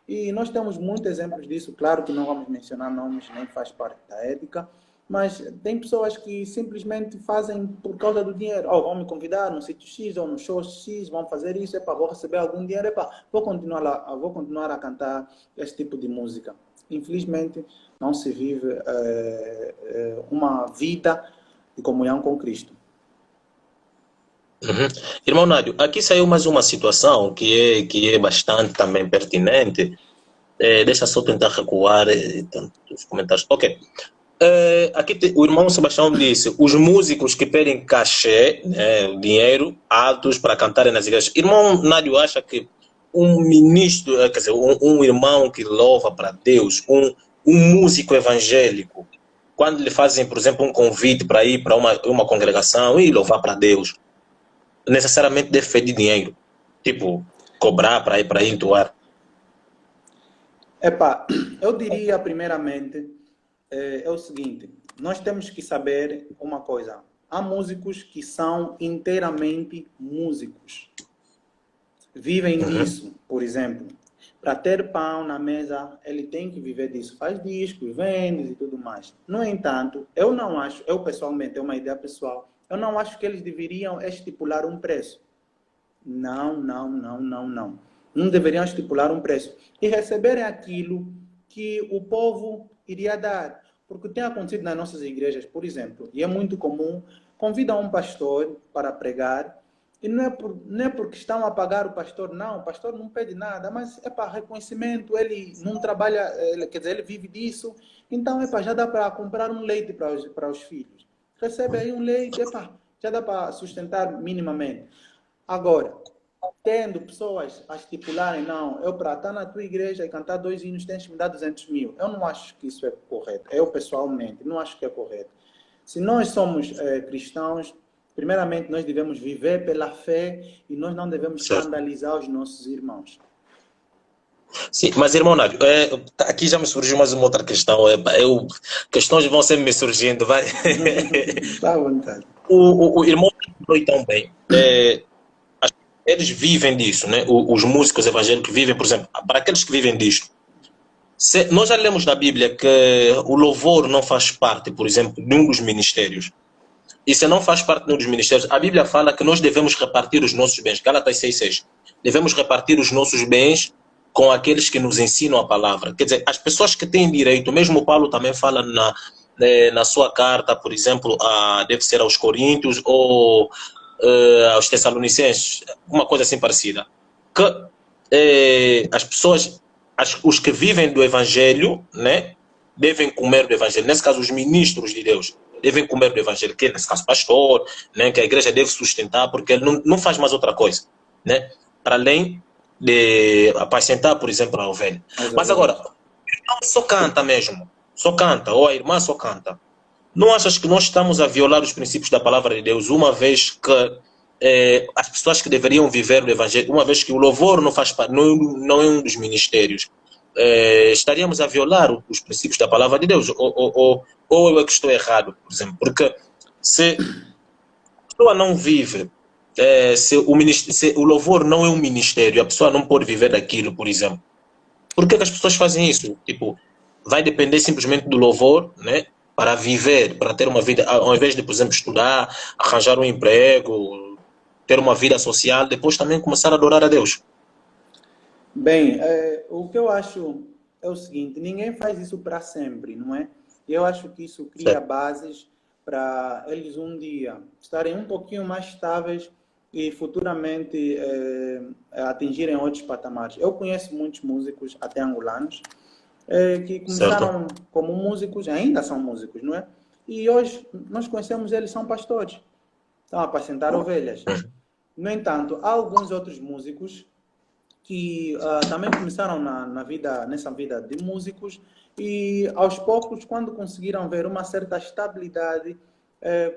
E nós temos muitos exemplos disso, claro que não vamos mencionar nomes, nem faz parte da ética, mas tem pessoas que simplesmente fazem por causa do dinheiro. Oh, vão me convidar no sítio X ou no show X, vão fazer isso, vou receber algum dinheiro, vou continuar a cantar esse tipo de música. Infelizmente, não se vive uma vida de comunhão com Cristo. Uhum. Irmão Nádio, aqui saiu mais uma situação que é bastante também pertinente. Deixa só tentar recuar os comentários. Ok. O irmão Sebastião disse: os músicos que pedem cachê, dinheiro, altos para cantarem nas igrejas. Irmão Nádio acha que um ministro, quer dizer, um irmão que louva para Deus, um músico evangélico, quando lhe fazem, por exemplo, um convite para ir para uma congregação e louvar para Deus, necessariamente deve pedir dinheiro, tipo, cobrar para ir entoar. Eu diria primeiramente é o seguinte, nós temos que saber uma coisa. Há músicos que são inteiramente músicos. Vivem Uhum. disso, por exemplo. Para ter pão na mesa, ele tem que viver disso. Faz discos, vende e tudo mais. No entanto, eu não acho, eu pessoalmente, é uma ideia pessoal, eu não acho que eles deveriam estipular um preço. Não, não, não, não, não. Não deveriam estipular um preço. E receberem aquilo que o povo iria dar. Porque tem acontecido nas nossas igrejas, por exemplo, e é muito comum, convidam um pastor para pregar, e não é porque estão a pagar o pastor não pede nada, mas é para reconhecimento, ele não trabalha, quer dizer, ele vive disso, então já dá para comprar um leite para os filhos. recebe aí um leite, epá, já dá para sustentar minimamente. Agora, tendo pessoas a estipularem, não, eu para estar na tua igreja e cantar 2 hinos tens que me dar 200 mil. Eu não acho que isso é correto. Eu, pessoalmente, não acho que é correto. Se nós somos cristãos, primeiramente nós devemos viver pela fé e nós não devemos Certo. escandalizar os nossos irmãos. Sim, mas irmão Nádio, aqui já me surgiu mais uma outra questão. Questões vão sempre me surgindo. Vai. Está à vontade. O irmão falou tão bem. Eles vivem disso, né? Os músicos evangélicos vivem, por exemplo, para aqueles que vivem disso. Nós já lemos na Bíblia que o louvor não faz parte, por exemplo, de um dos ministérios. E se não faz parte de um dos ministérios, a Bíblia fala que nós devemos repartir os nossos bens. Gálatas 6,6. Devemos repartir os nossos bens com aqueles que nos ensinam a palavra. Quer dizer, as pessoas que têm direito, mesmo Paulo também fala na sua carta, por exemplo, deve ser aos Coríntios ou aos Tessalonicenses, uma coisa assim parecida. Que as pessoas, os que vivem do Evangelho, né, devem comer do Evangelho. Nesse caso, os ministros de Deus devem comer do Evangelho, que nesse caso pastor, né, que a igreja deve sustentar, porque ele não faz mais outra coisa, né, para além de apacentar, por exemplo, a ovelha. Mas agora, o irmão só canta mesmo, só canta, ou a irmã só canta. Não achas que nós estamos a violar os princípios da palavra de Deus, uma vez que as pessoas que deveriam viver o Evangelho, uma vez que o louvor não faz parte, não é um dos ministérios, estaríamos a violar os princípios da palavra de Deus? Ou eu é que estou errado, por exemplo? Porque se a pessoa não vive, se o louvor não é um ministério, a pessoa não pode viver daquilo, por exemplo. Por que as pessoas fazem isso? Tipo, vai depender simplesmente do louvor, né? Para viver, para ter uma vida, ao invés de, por exemplo, estudar, arranjar um emprego, ter uma vida social, depois também começar a adorar a Deus. Bem, o que eu acho é o seguinte: ninguém faz isso para sempre, não é? Eu acho que isso cria Certo. bases para eles um dia estarem um pouquinho mais estáveis e futuramente atingirem outros patamares. Eu conheço muitos músicos, até angolanos, que Certo. começaram como músicos, ainda são músicos, não é? E hoje nós conhecemos eles, são pastores, estão a apacentar ovelhas. No entanto, há alguns outros músicos que também começaram nessa vida de músicos e aos poucos, quando conseguiram ver uma certa estabilidade,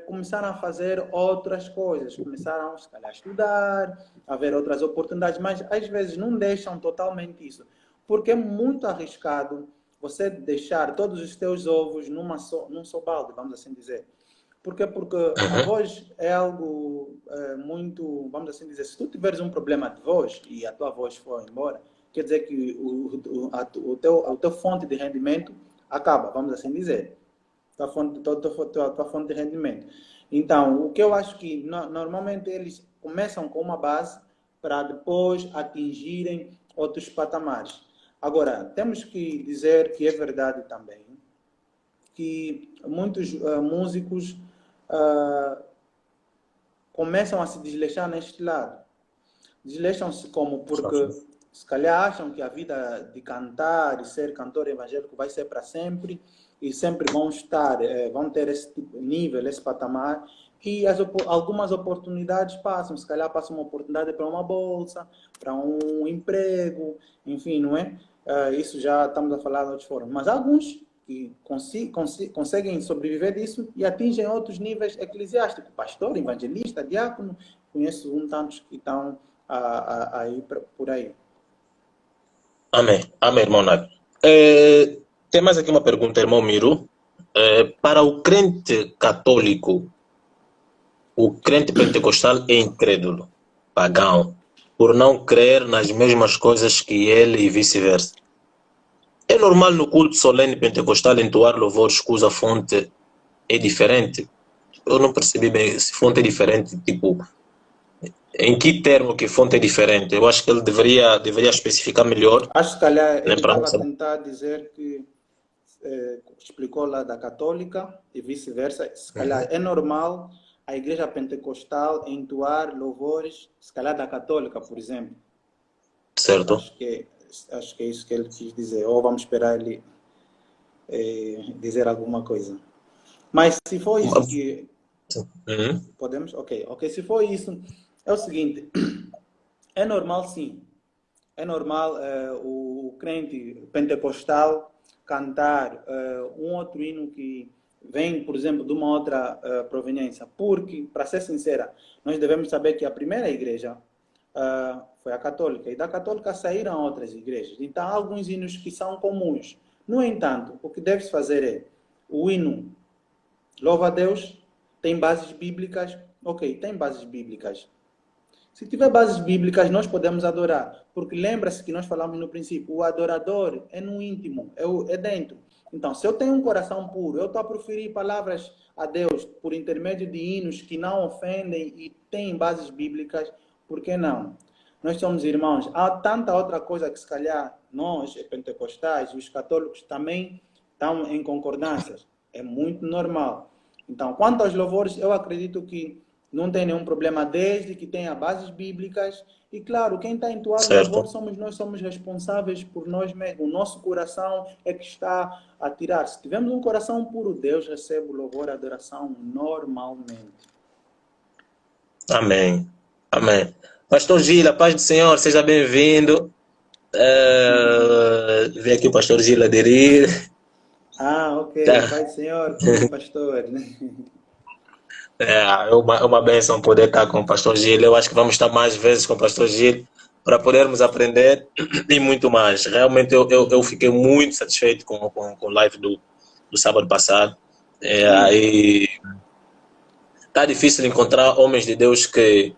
começaram a fazer outras coisas, começaram se calhar, a estudar, a ver outras oportunidades, mas às vezes não deixam totalmente isso, porque é muito arriscado você deixar todos os teus ovos num só balde, vamos assim dizer. Por quê? Porque a Uhum. voz é algo muito, vamos assim dizer, se tu tiveres um problema de voz e a tua voz for embora, quer dizer que o teu fonte de rendimento acaba, vamos assim dizer. Tua fonte de rendimento. Então, o que eu acho que normalmente eles começam com uma base para depois atingirem outros patamares. Agora, temos que dizer que é verdade também que muitos músicos começam a se desleixar neste lado. Desleixam-se como porque se calhar acham que a vida de cantar e ser cantor evangélico vai ser para sempre e sempre vão estar, vão ter esse tipo, nível, esse patamar e algumas oportunidades passam, se calhar passa uma oportunidade para uma bolsa, para um emprego, enfim, não é? Isso já estamos a falar de outras formas. Mas alguns que conseguem sobreviver disso e atingem outros níveis eclesiásticos, pastor, evangelista, diácono, conheço tantos que estão aí por aí. Amém. Amém, irmão Nádio. Tem mais aqui uma pergunta, irmão Miro. Para o crente católico, o crente pentecostal é incrédulo, pagão, por não crer nas mesmas coisas que ele e vice-versa. É normal no culto solene pentecostal entoar louvores cuja fonte é diferente? Eu não percebi bem se fonte é diferente, tipo, em que termo que fonte é diferente? Eu acho que ele deveria especificar melhor, Acho que, se calhar, né, ele para estava a nossa. tentar dizer que explicou lá da católica e vice-versa. Se calhar é normal a igreja pentecostal entoar louvores, se calhar da católica, por exemplo. Certo? Acho que é isso que ele quis dizer. Ou vamos esperar ele dizer alguma coisa. Mas se for isso que... Uhum. Podemos? Ok. Se for isso, é o seguinte. É normal, sim. É normal o crente pentecostal cantar um outro hino que vem, por exemplo, de uma outra proveniência. Porque, para ser sincera, nós devemos saber que a primeira igreja foi a católica. E da católica saíram outras igrejas. Então, há alguns hinos que são comuns. No entanto, o que deve-se fazer é o hino louva a Deus, tem bases bíblicas. Ok, tem bases bíblicas. Se tiver bases bíblicas, nós podemos adorar. Porque lembra-se que nós falamos no princípio, o adorador é no íntimo, é dentro. Então, se eu tenho um coração puro, eu estou a proferir palavras a Deus por intermédio de hinos que não ofendem e têm bases bíblicas, por que não? Nós somos irmãos. Há tanta outra coisa que, se calhar, nós, pentecostais e os católicos também estão em concordâncias. É muito normal. Então, quanto aos louvores, eu acredito que não tem nenhum problema, desde que tenha bases bíblicas. E claro, quem está a entoar o louvor Certo. somos nós, somos responsáveis por nós mesmos. O nosso coração é que está a tirar. Se tivermos um coração puro, Deus recebe o louvor e a adoração normalmente. Amém. Amém. Pastor Gila, paz do Senhor, seja bem-vindo. Vem aqui o pastor Gila aderir. Ok. Tá. Pai do Senhor, como pastor, né? É uma bênção poder estar com o pastor Gil. Eu acho que vamos estar mais vezes com o pastor Gil para podermos aprender e muito mais. Realmente eu fiquei muito satisfeito com o live do sábado passado. Amém. Aí tá difícil encontrar homens de Deus que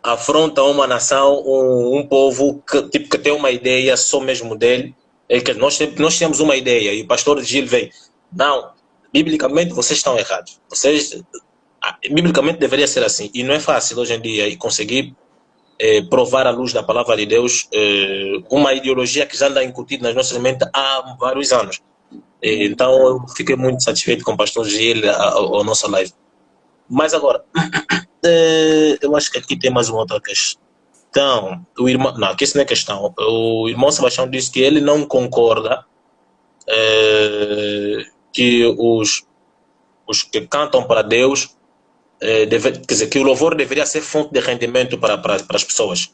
afrontam uma nação, um povo que, tipo, que tem uma ideia só mesmo dele. É que nós temos uma ideia e o pastor Gil veio. Não, biblicamente vocês estão errados. Vocês biblicamente deveria ser assim, e não é fácil hoje em dia e conseguir provar à luz da palavra de Deus uma ideologia que já anda incutida nas nossas mentes há vários anos. Então eu fiquei muito satisfeito com o pastor Gil, a nossa live. Mas agora, eu acho que aqui tem mais uma outra questão. O irmão, não, aqui isso não é questão. O irmão Sebastião disse que ele não concorda que os que cantam para Deus quer dizer, que o louvor deveria ser fonte de rendimento para as pessoas.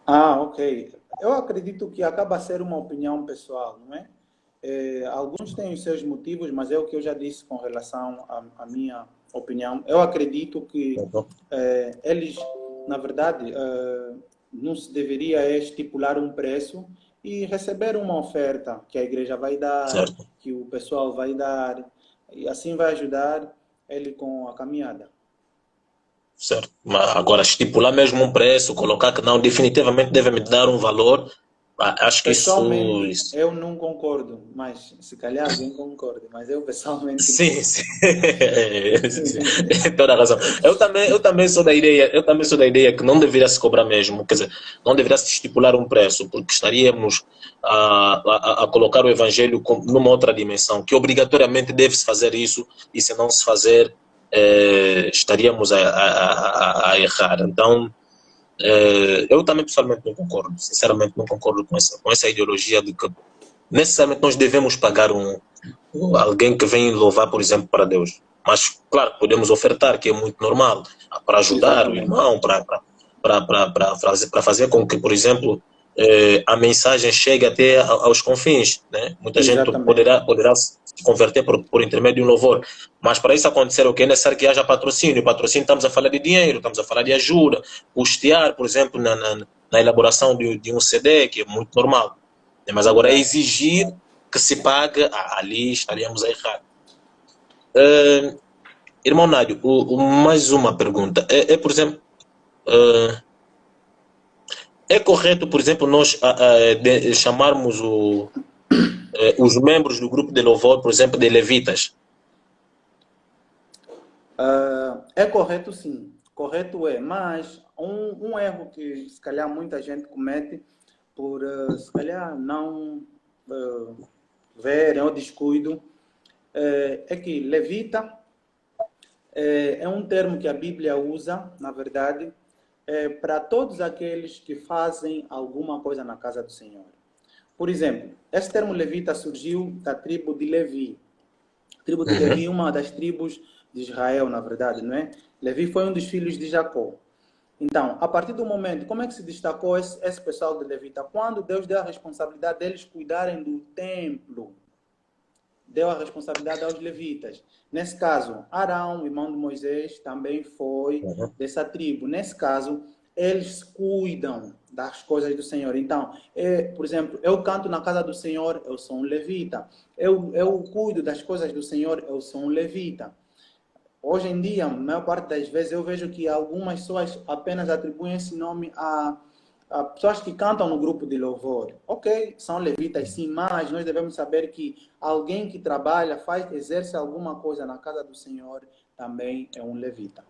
Ok. Eu acredito que acaba a ser uma opinião pessoal, não é? Alguns têm os seus motivos, mas é o que eu já disse com relação à minha opinião. Eu acredito que eles, na verdade, não se deveria estipular um preço e receber uma oferta que a igreja vai dar, Certo, que o pessoal vai dar, e assim vai ajudar ele com a caminhada. certo. Mas agora, estipular mesmo um preço, colocar que não, definitivamente deve me dar um valor, acho que Pessoalmente, isso. eu não concordo, mas se calhar alguém concorda, mas eu pessoalmente Sim, não. sim. Tem toda a razão. Eu também sou da ideia, eu também sou da ideia que não deveria se cobrar mesmo, quer dizer, não deveria se estipular um preço, porque estaríamos a colocar o evangelho numa outra dimensão, que obrigatoriamente deve-se fazer isso, e se não se fazer, estaríamos a errar. Então, eu também pessoalmente não concordo, sinceramente não concordo com essa ideologia de que necessariamente nós devemos pagar alguém que vem louvar, por exemplo, para Deus. Mas, claro, podemos ofertar, que é muito normal, para ajudar o Exatamente. irmão, para fazer com que, por exemplo, a mensagem chegue até aos confins. Né? Muita gente Exatamente. poderá se converter por intermédio de um louvor. Mas para isso acontecer, o que é necessário que haja patrocínio. Patrocínio, estamos a falar de dinheiro, estamos a falar de ajuda, custear, por exemplo, na elaboração de um CD, que é muito normal. Mas agora é Exato. exigir que se pague, ali estaríamos a errar. Uh, Irmão Nádio, mais uma pergunta. Por exemplo, uh, é correto, por exemplo, nós chamarmos os membros do grupo de louvor, por exemplo, de levitas? É correto, sim. Correto é, mas um erro que se calhar muita gente comete por se calhar não verem ou descuido é que levita é um termo que a Bíblia usa, na verdade, para todos aqueles que fazem alguma coisa na casa do Senhor. Por exemplo, esse termo levita surgiu da tribo de Levi. Tribo de Levi, uma das tribos de Israel, na verdade, não é? Levi foi um dos filhos de Jacó. Então, a partir do momento, como é que se destacou esse pessoal de Levita? Quando Deus deu a responsabilidade deles cuidarem do templo, deu a responsabilidade aos levitas. Nesse caso, Arão, irmão de Moisés, também foi dessa tribo. Nesse caso, eles cuidam das coisas do Senhor. Então, por exemplo, eu canto na casa do Senhor, eu sou um levita. Eu cuido das coisas do Senhor, eu sou um levita. Hoje em dia, a maior parte das vezes, eu vejo que algumas pessoas apenas atribuem esse nome a pessoas que cantam no grupo de louvor. Ok, são levitas sim, mas nós devemos saber que alguém que trabalha, exerce alguma coisa na casa do Senhor, também é um levita.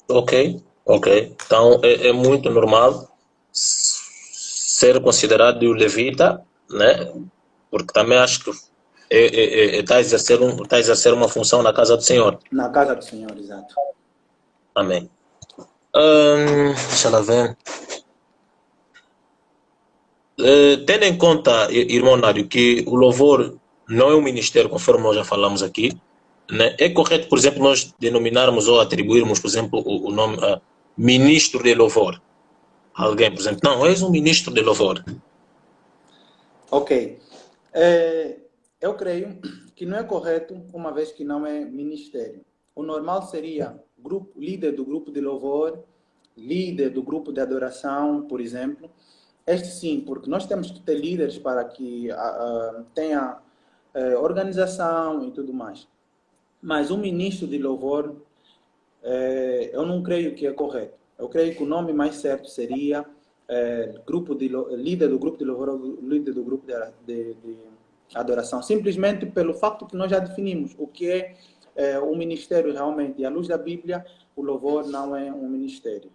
Ok, ok. Então é muito normal ser considerado levita, né? Porque também acho que está a exercer uma função na casa do Senhor. Na casa do Senhor, exato. Amém. Deixa eu ver. Tendo em conta, irmão Nário, que o louvor não é um ministério, conforme nós já falamos aqui, né? É correto, por exemplo, nós denominarmos ou atribuirmos, por exemplo, o nome ministro de louvor. Alguém, por exemplo, não, és um ministro de louvor. Ok. Eu creio que não é correto, uma vez que não é ministério. O normal seria líder do grupo de louvor, líder do grupo de adoração, por exemplo. Este sim, porque nós temos que ter líderes para que tenha organização e tudo mais. Mas um ministro de louvor, eu não creio que é correto. Eu creio que o nome mais certo seria líder do grupo de louvor, líder do grupo de adoração. Simplesmente pelo fato que nós já definimos o que é um ministério realmente. E à luz da Bíblia, o louvor não é um ministério.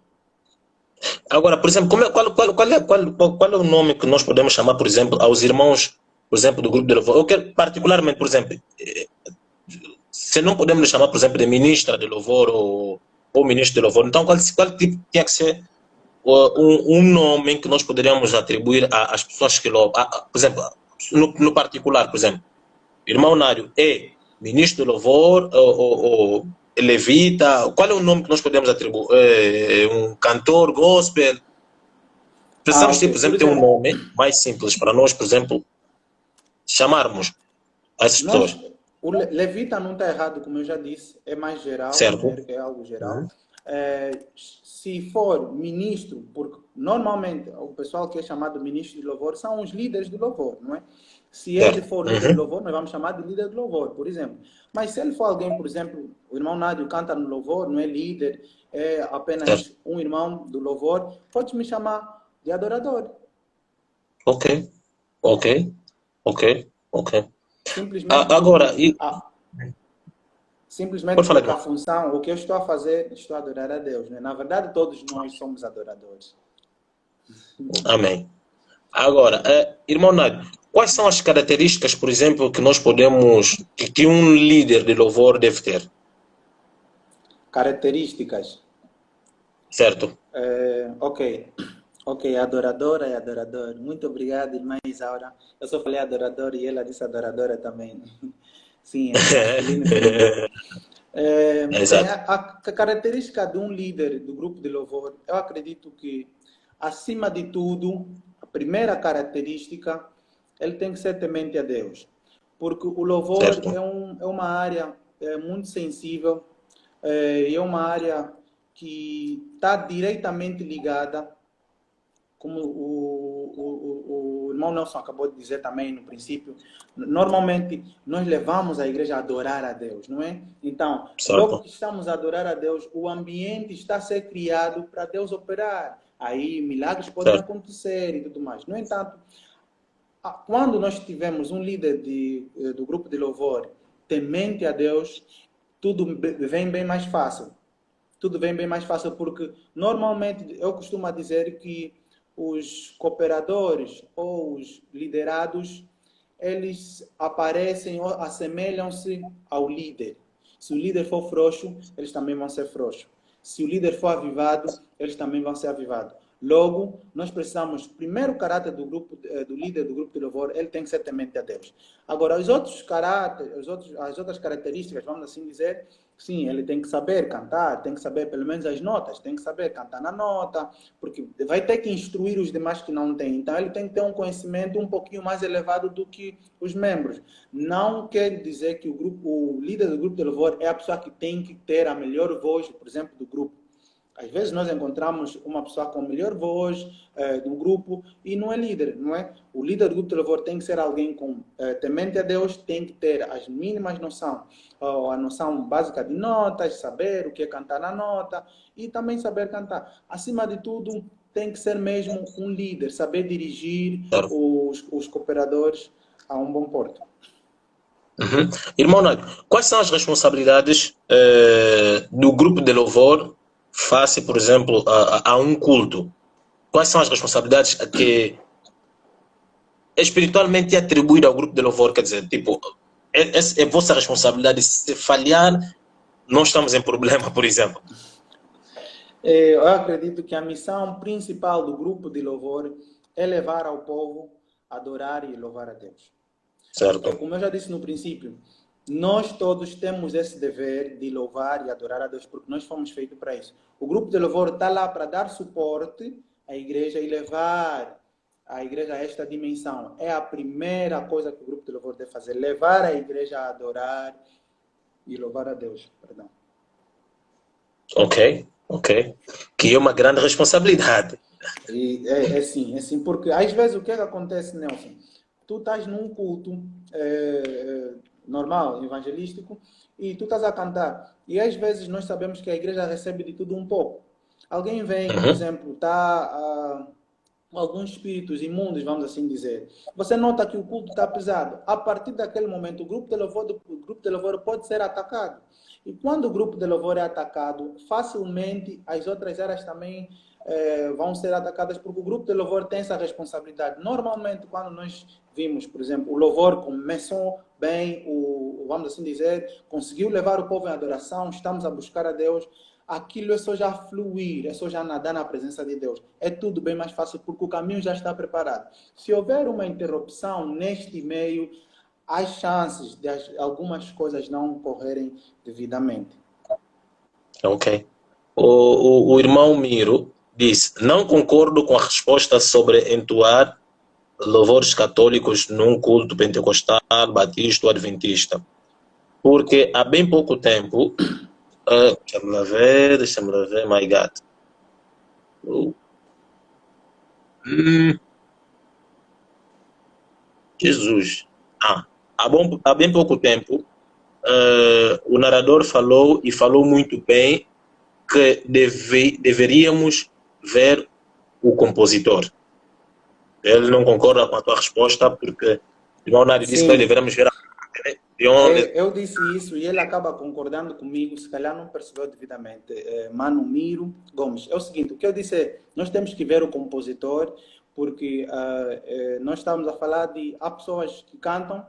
Agora, por exemplo, qual é o nome que nós podemos chamar, por exemplo, aos irmãos, por exemplo, do grupo de louvor? Eu quero, particularmente, por exemplo, se não podemos chamar, por exemplo, de ministra de louvor ou ministro de louvor, então qual tipo tinha que ser um nome em que nós poderíamos atribuir às pessoas que louvam? Por exemplo, no particular, por exemplo, irmão Nário é ministro de louvor ou levita? Qual é o nome que nós podemos atribuir? Um cantor gospel? Precisamos ter, Ok. por exemplo, ter um nome mais simples para nós, por exemplo, chamarmos essas pessoas. O levita não está errado, como eu já disse, é mais geral, Certo? é algo geral. Se for ministro, porque normalmente o pessoal que é chamado ministro de louvor são os líderes do louvor, não é? Se ele for líder de louvor, nós vamos chamar de líder de louvor, por exemplo. Mas se ele for alguém, por exemplo, o irmão Nádio canta no louvor, não é líder, é apenas um irmão do louvor, pode me chamar de adorador. Ok, ok, ok, ok. Simplesmente Agora, simplesmente pode falar, porque a irmão. função, o que eu estou a fazer, estou a adorar a Deus. Né? Na verdade, todos nós somos adoradores. Amém. Agora, irmão Nádio, quais são as características, por exemplo, que nós podemos, que um líder de louvor deve ter? Características. Certo? Ok. Ok, adoradora e adorador. Muito obrigado, irmã Isaura. Eu só falei adorador e ela disse adoradora também. Sim, é masculino e feminino. Exato. A característica de um líder do grupo de louvor, eu acredito que, acima de tudo, a primeira característica, ele tem que ser temente a Deus. Porque o louvor Certo. é uma área muito sensível, e é uma área que está diretamente ligada, como o irmão Nelson acabou de dizer também no princípio, normalmente nós levamos a igreja a adorar a Deus, não é? Então, logo que estamos a adorar a Deus, o ambiente está a ser criado para Deus operar. Aí milagres podem acontecer e tudo mais. No entanto, quando nós tivermos um líder do grupo de louvor temente a Deus, tudo vem bem mais fácil. Tudo vem bem mais fácil porque normalmente eu costumo dizer que os cooperadores ou os liderados, eles aparecem ou assemelham-se ao líder. Se o líder for frouxo, eles também vão ser frouxos. Se o líder for avivado, eles também vão ser avivados. Logo, nós precisamos, primeiro, o caráter do grupo, do líder do grupo de louvor, ele tem que ser temente a Deus. Agora, os outros caráteres, as outras características, vamos assim dizer, sim, ele tem que saber cantar, tem que saber pelo menos as notas, tem que saber cantar na nota, porque vai ter que instruir os demais que não têm. Então, ele tem que ter um conhecimento um pouquinho mais elevado do que os membros. Não quer dizer que o líder do grupo de louvor é a pessoa que tem que ter a melhor voz, por exemplo, do grupo. Às vezes nós encontramos uma pessoa com melhor voz do grupo e não é líder, não é? O líder do grupo de louvor tem que ser alguém com temente a Deus, tem que ter as mínimas noções, a noção básica de notas, saber o que é cantar na nota e também saber cantar. Acima de tudo, tem que ser mesmo um líder, saber dirigir os cooperadores a um bom porto. Uhum. Irmão Nádio, quais são as responsabilidades do grupo de louvor face, por exemplo, a um culto? Quais são as responsabilidades que espiritualmente atribuídas ao grupo de louvor? Quer dizer, tipo, é vossa responsabilidade. Se falhar, nós estamos em problema, por exemplo. Eu acredito que a missão principal do grupo de louvor é levar ao povo a adorar e louvar a Deus. Certo. Como eu já disse no princípio, nós todos temos esse dever de louvar e adorar a Deus, porque nós fomos feitos para isso. O grupo de louvor está lá para dar suporte à igreja e levar a igreja a esta dimensão. É a primeira coisa que o grupo de louvor deve fazer, levar a igreja a adorar e louvar a Deus. Perdão. Ok. Que é uma grande responsabilidade. É sim, porque às vezes o que acontece, Nelson? Tu estás num culto normal, evangelístico, e tu estás a cantar. E às vezes nós sabemos que a igreja recebe de tudo um pouco. Alguém vem, por exemplo, está alguns espíritos imundos, vamos assim dizer. Você nota que o culto está pesado. A partir daquele momento, o grupo de louvor pode ser atacado. E quando o grupo de louvor é atacado, facilmente as outras áreas também vão ser atacadas, porque o grupo de louvor tem essa responsabilidade. Normalmente, quando nós vimos, por exemplo, o louvor começou bem, vamos assim dizer, conseguiu levar o povo em adoração, estamos a buscar a Deus, aquilo é só já fluir, é só já nadar na presença de Deus. É tudo bem mais fácil, porque o caminho já está preparado. Se houver uma interrupção neste meio, há chances de algumas coisas não correrem devidamente. Ok. O irmão Miro disse: não concordo com a resposta sobre entoar louvores católicos num culto pentecostal, batista ou adventista. Porque há bem pouco tempo, deixa-me lá ver, my God. Jesus. Há bem pouco tempo, o narrador falou, e falou muito bem, que deveríamos ver o compositor. Ele não concorda com a tua resposta, porque o irmão Nádio disse que nós deveríamos ver eu disse isso e ele acaba concordando comigo, se calhar não percebeu devidamente. Mano Miro Gomes. É o seguinte, o que eu disse é, nós temos que ver o compositor, porque nós estamos a falar de... Há pessoas que cantam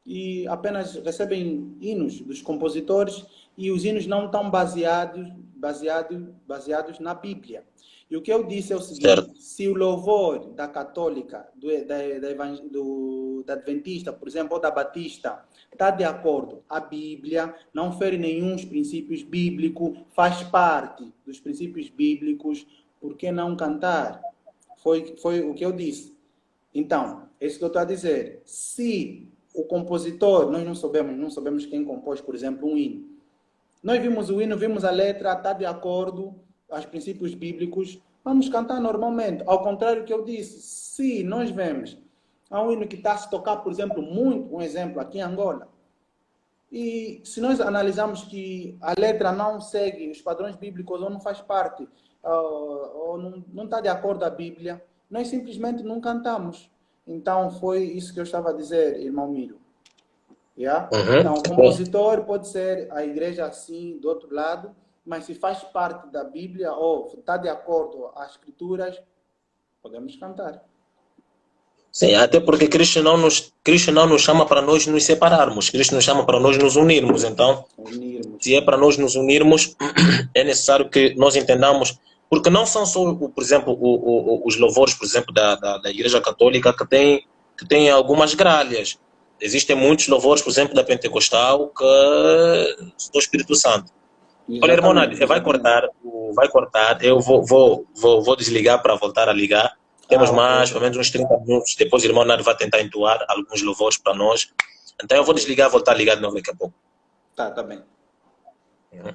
e apenas recebem hinos dos compositores e os hinos não estão baseados na Bíblia. E o que eu disse é o seguinte, certo. Se o louvor da católica, da adventista, por exemplo, ou da batista, está de acordo, a Bíblia não fere nenhum dos princípios bíblicos, faz parte dos princípios bíblicos, por que não cantar? Foi o que eu disse. Então, é isso que eu estou a dizer. Se o compositor, nós não sabemos quem compôs, por exemplo, um hino. Nós vimos o hino, vimos a letra, está de acordo aos princípios bíblicos, vamos cantar normalmente. Ao contrário do que eu disse, se nós vemos há um hino que está a se tocar, por exemplo, muito, um exemplo aqui em Angola, e se nós analisarmos que a letra não segue os padrões bíblicos ou não faz parte, ou não está de acordo à Bíblia, nós simplesmente não cantamos. Então, foi isso que eu estava a dizer, irmão Miro. Yeah? Então, o compositor pode ser a igreja assim, do outro lado, mas se faz parte da Bíblia ou está de acordo às Escrituras, podemos cantar. Sim, até porque Cristo não nos chama para nós nos separarmos, Cristo nos chama para nós nos unirmos. Então, se é para nós nos unirmos, é necessário que nós entendamos Porque não são só, por exemplo, os louvores, por exemplo, da Igreja Católica que tem algumas gralhas. Existem muitos louvores, por exemplo, da Pentecostal, que do Espírito Santo. Olha, irmão, Exatamente, vai cortar, eu vou desligar para voltar a ligar. Temos ok. mais, pelo menos uns 30 minutos, depois o irmão Nário vai tentar entoar alguns louvores para nós. Então eu vou desligar e voltar a ligar de novo daqui a pouco. Tá bem. Uhum.